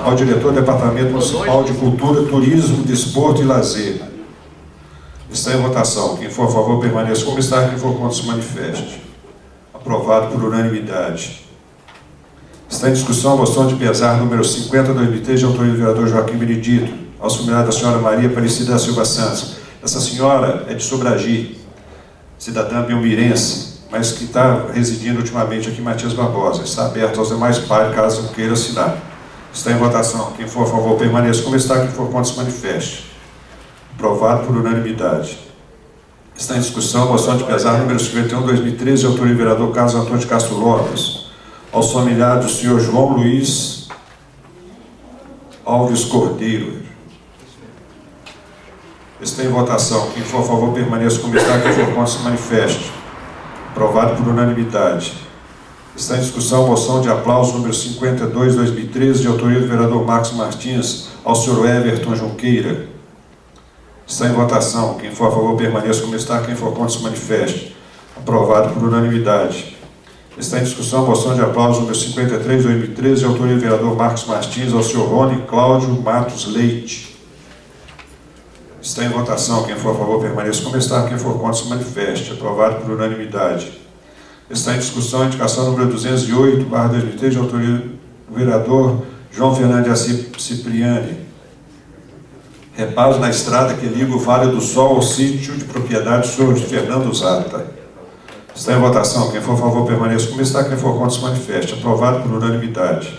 ao diretor do Departamento Municipal de Cultura, Turismo, Desporto e Lazer. Está em votação. Quem for a favor permaneça como está, quem for contra se manifeste. Aprovado por unanimidade. Está em discussão a moção de pesar número 50/2003, de autoria do vereador Joaquim Benedito, aos familiares da senhora Maria Aparecida da Silva Santos. Essa senhora é de Sobragi, cidadã belmirense, mas que está residindo ultimamente aqui em Matias Barbosa. Está aberto aos demais pais, caso queira assinar. Está em votação. Quem for a favor permaneça como está, quem for contra se manifeste. Aprovado por unanimidade. Está em discussão a moção de pesar número 51/2013, de autoria do vereador Carlos Antônio de Castro Lopes, aos familiares do senhor João Luiz Alves Cordeiro. Está em votação. Quem for a favor permaneça como está, quem for contra se manifeste. Aprovado por unanimidade. Está em discussão a moção de aplauso número 52/2013, de autoria do vereador Marcos Martins, ao senhor Everton Junqueira. Está em votação. Quem for a favor permaneça como está, quem for contra se manifeste. Aprovado por unanimidade. Está em discussão a moção de aplauso número 53/2013, de autoria do vereador Marcos Martins, ao senhor Rony Cláudio Matos Leite. Está em votação. Quem for a favor permaneça como está, quem for contra se manifeste. Aprovado por unanimidade. Está em discussão a indicação número 208/2003, de autoria do vereador João Fernando de Assis Cipriani. Reparos na estrada que liga o Vale do Sol ao sítio de propriedade do senhor Fernando Zata. Está em votação. Quem for a favor permaneça como está, quem for contra se manifeste. Aprovado por unanimidade.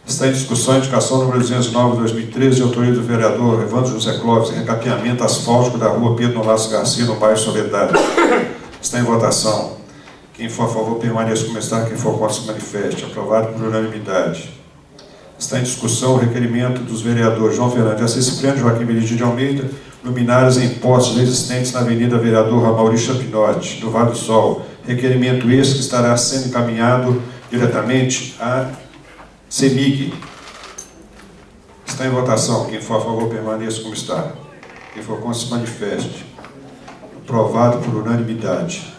Está em discussão a indicação número 209/2013, de autoria do vereador Evandro José Clóvis, recapeamento asfáltico da rua Pedro Nolasco Garcia, no bairro Soledade. Está em votação. Quem for a favor permaneça como está, quem for contra se manifeste. Aprovado por unanimidade. Está em discussão o requerimento dos vereadores João Fernando de Assis Cipriani, Joaquim Benedito de Almeida, luminárias em postes existentes na Avenida Vereador Amauri Chapinote, do Vale do Sol. Requerimento esse que estará sendo encaminhado diretamente à CEMIG. Está em votação. Quem for a favor, permaneça como está. Quem for contra, se manifeste. Aprovado por unanimidade.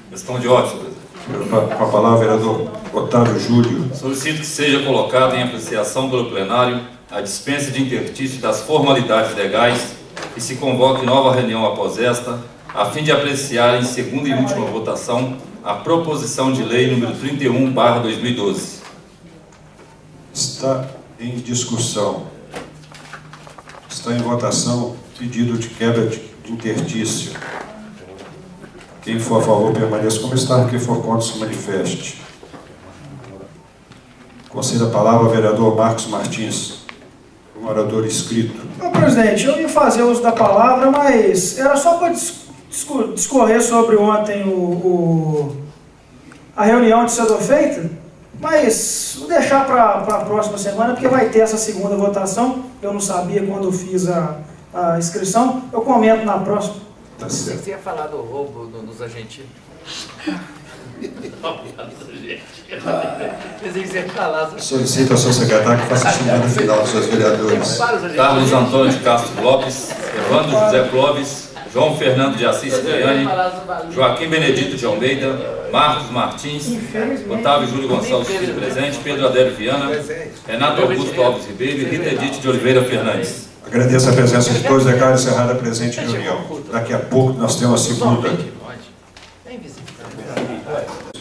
Questão de ordem, senhor presidente. Com a palavra, vereador Otávio Júlio. Solicito que seja colocado em apreciação pelo plenário a dispensa de interstício das formalidades legais e se convoque nova reunião após esta, a fim de apreciar em segunda e última votação a proposição de lei número 31/2012. Está em discussão. Está em votação pedido de quebra de interstício. Quem for a favor, permaneça como está. Quem for contra, se manifeste. Concedo a palavra ao vereador Marcos Martins, um orador inscrito. Ô, presidente, eu ia fazer uso da palavra, mas era só para discorrer sobre ontem a reunião de ser feita, mas vou deixar para a próxima semana, porque vai ter essa segunda votação. Eu não sabia quando eu fiz a inscrição, eu comento na próxima. Tá certo. Você ia falar do roubo dos argentinos? Solicito ao seu secretário que faça a chamada final dos seus vereadores. Carlos Antônio de Castro Lopes, Evandro José Clóvis, João Fernando de Assis Triani, Joaquim Benedito de Almeida, Marcos Martins, Otávio Júlio Gonçalves Filho presente, Pedro Adélio Viana, Renato Augusto Alves Ribeiro e Rita Edith de Oliveira Fernandes. Agradeço a presença de todos, declaro encerrada a presente reunião. Daqui a pouco nós temos a segunda.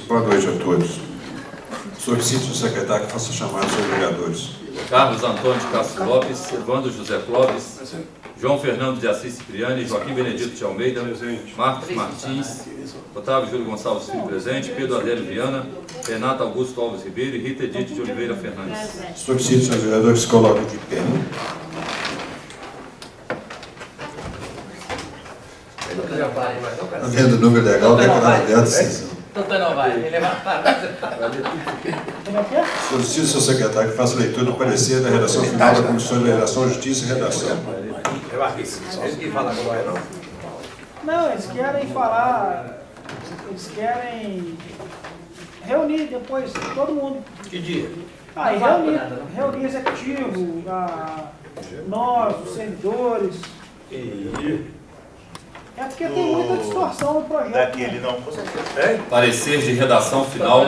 Boa noite a todos. Solicito ao secretário que faça a chamada dos seus vereadores. Carlos Antônio de Castro Lopes, Evandro José Clóvis, João Fernando de Assis Cipriani, Joaquim Benedito de Almeida, Marcos Martins, Otávio Júlio Gonçalves Filho presente, Pedro Adélio Viana, Renato Augusto Alves Ribeiro e Rita Edith de Oliveira Fernandes. Solicito aos seus vereadores que se coloquem de pé. Havendo número legal, declarado aberto a sessão. Não vai, ele Solicito ao seu secretário que faça a leitura do parecer da redação final da Comissão de Legislação, Justiça e Redação. Não, eles querem falar, eles querem reunir depois todo mundo. Que dia? Aí reunir executivo, nós, os servidores. É porque tem muita distorção no projeto. Daquele não. Parecer de redação final,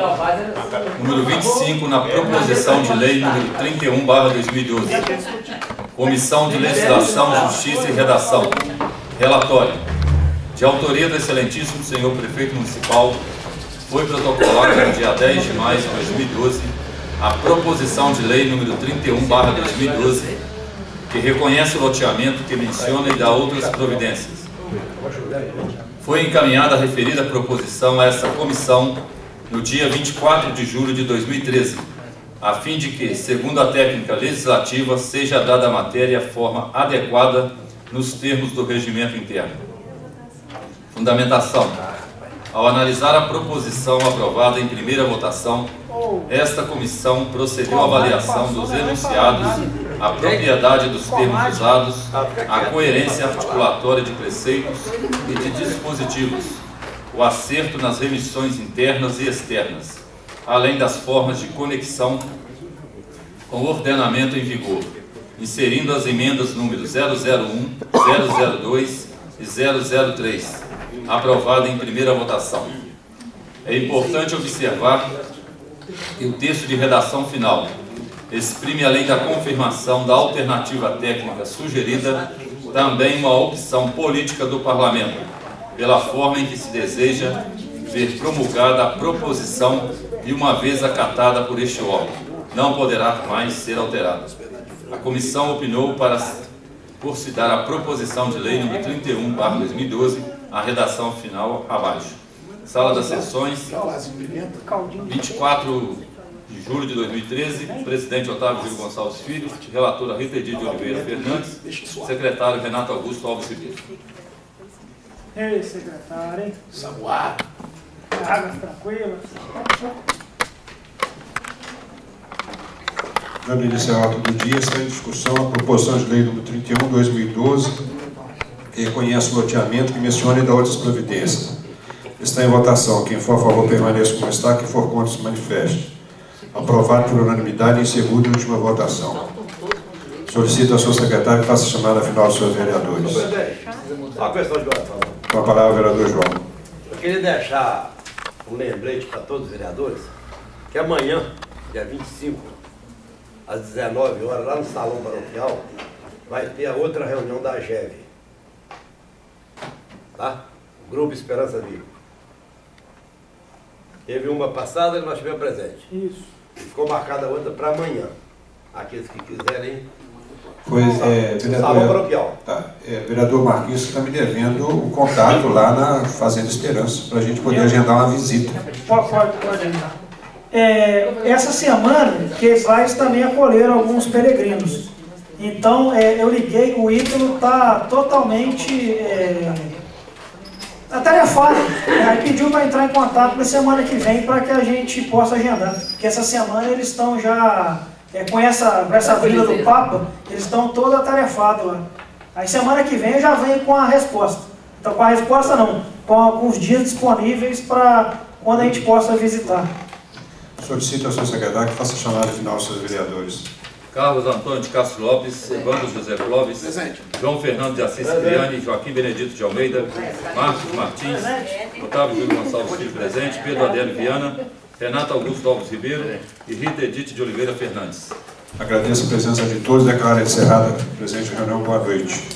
número 25, na proposição de lei número 31/2012. Comissão de Legislação, Justiça e Redação. Relatório. De autoria do excelentíssimo senhor prefeito municipal, foi protocolada no dia 10 de maio de 2012 a proposição de lei número 31/2012, que reconhece o loteamento que menciona e dá outras providências. Foi encaminhada a referida proposição a essa comissão no dia 24 de julho de 2013, a fim de que, segundo a técnica legislativa, seja dada a matéria forma adequada nos termos do regimento interno. Fundamentação. Ao analisar a proposição aprovada em primeira votação, esta comissão procedeu à avaliação dos enunciados, a propriedade dos termos usados, a coerência articulatória de preceitos e de dispositivos, o acerto nas remissões internas e externas, além das formas de conexão com o ordenamento em vigor, inserindo as emendas números 001, 002 e 003, aprovada em primeira votação. É importante observar que o texto de redação final exprime, além da confirmação da alternativa técnica sugerida, também uma opção política do Parlamento, pela forma em que se deseja ver promulgada a proposição e, uma vez acatada por este órgão, não poderá mais ser alterada. A comissão opinou por se dar a proposição de lei número 31/2012, a redação final abaixo. Sala das Sessões, 24 de julho de 2013, presidente Otávio Júlio Gonçalves Filho, relatora Rita Edith de Oliveira Fernandes, secretário Renato Augusto Alves Ribeiro. Ei, secretário, hein? Samuá. Águas tranquilas. Dando início ao ato do dia, está em discussão a proposição de lei número 31/2012, que reconhece o loteamento que menciona e dá outras providências. Está em votação. Quem for a favor, permaneça como está. Quem for contra, se manifeste. Aprovado por unanimidade em segunda e última votação. Solicito ao senhor secretário que faça chamada final dos seus vereadores. Senhor presidente, só uma questão de oração. Com a palavra, o vereador João. Eu queria deixar um lembrete para todos os vereadores que amanhã, dia 25, às 19 horas, lá no Salão Paroquial, vai ter a outra reunião da GEV. Tá? Grupo Esperança Viva. Teve uma passada que nós tivemos presente. Isso. Ficou marcada a outra para amanhã. Aqueles que quiserem. vereador, Salão Paroquial. vereador Marquinhos está me devendo o contato lá na Fazenda Esperança, para a gente poder agendar uma visita. Pode entrar. Essa semana, que eles também acolheram alguns peregrinos. Então, eu liguei, o Ítalo está totalmente atarefado. Aí pediu para entrar em contato na semana que vem para que a gente possa agendar. Porque essa semana eles estão já, com essa vinda do Papa, eles estão todos atarefados lá. Aí semana que vem eu já venho com a resposta. Então, com a resposta não, com alguns dias disponíveis para quando a gente possa visitar. Solicito ao senhor secretário que faça a chamada final dos seus vereadores. Carlos Antônio de Castro Lopes, Evandro José Clóvis, João Fernando de Assis Cipriani, Joaquim Benedito de Almeida, Marcos Martins, Otávio Júlio Gonçalves Filho presente, Pedro Adélio Viana, Renato Augusto Alves Ribeiro e Rita Edith de Oliveira Fernandes. Agradeço a presença de todos e declaro encerrada a presente reunião. Boa noite.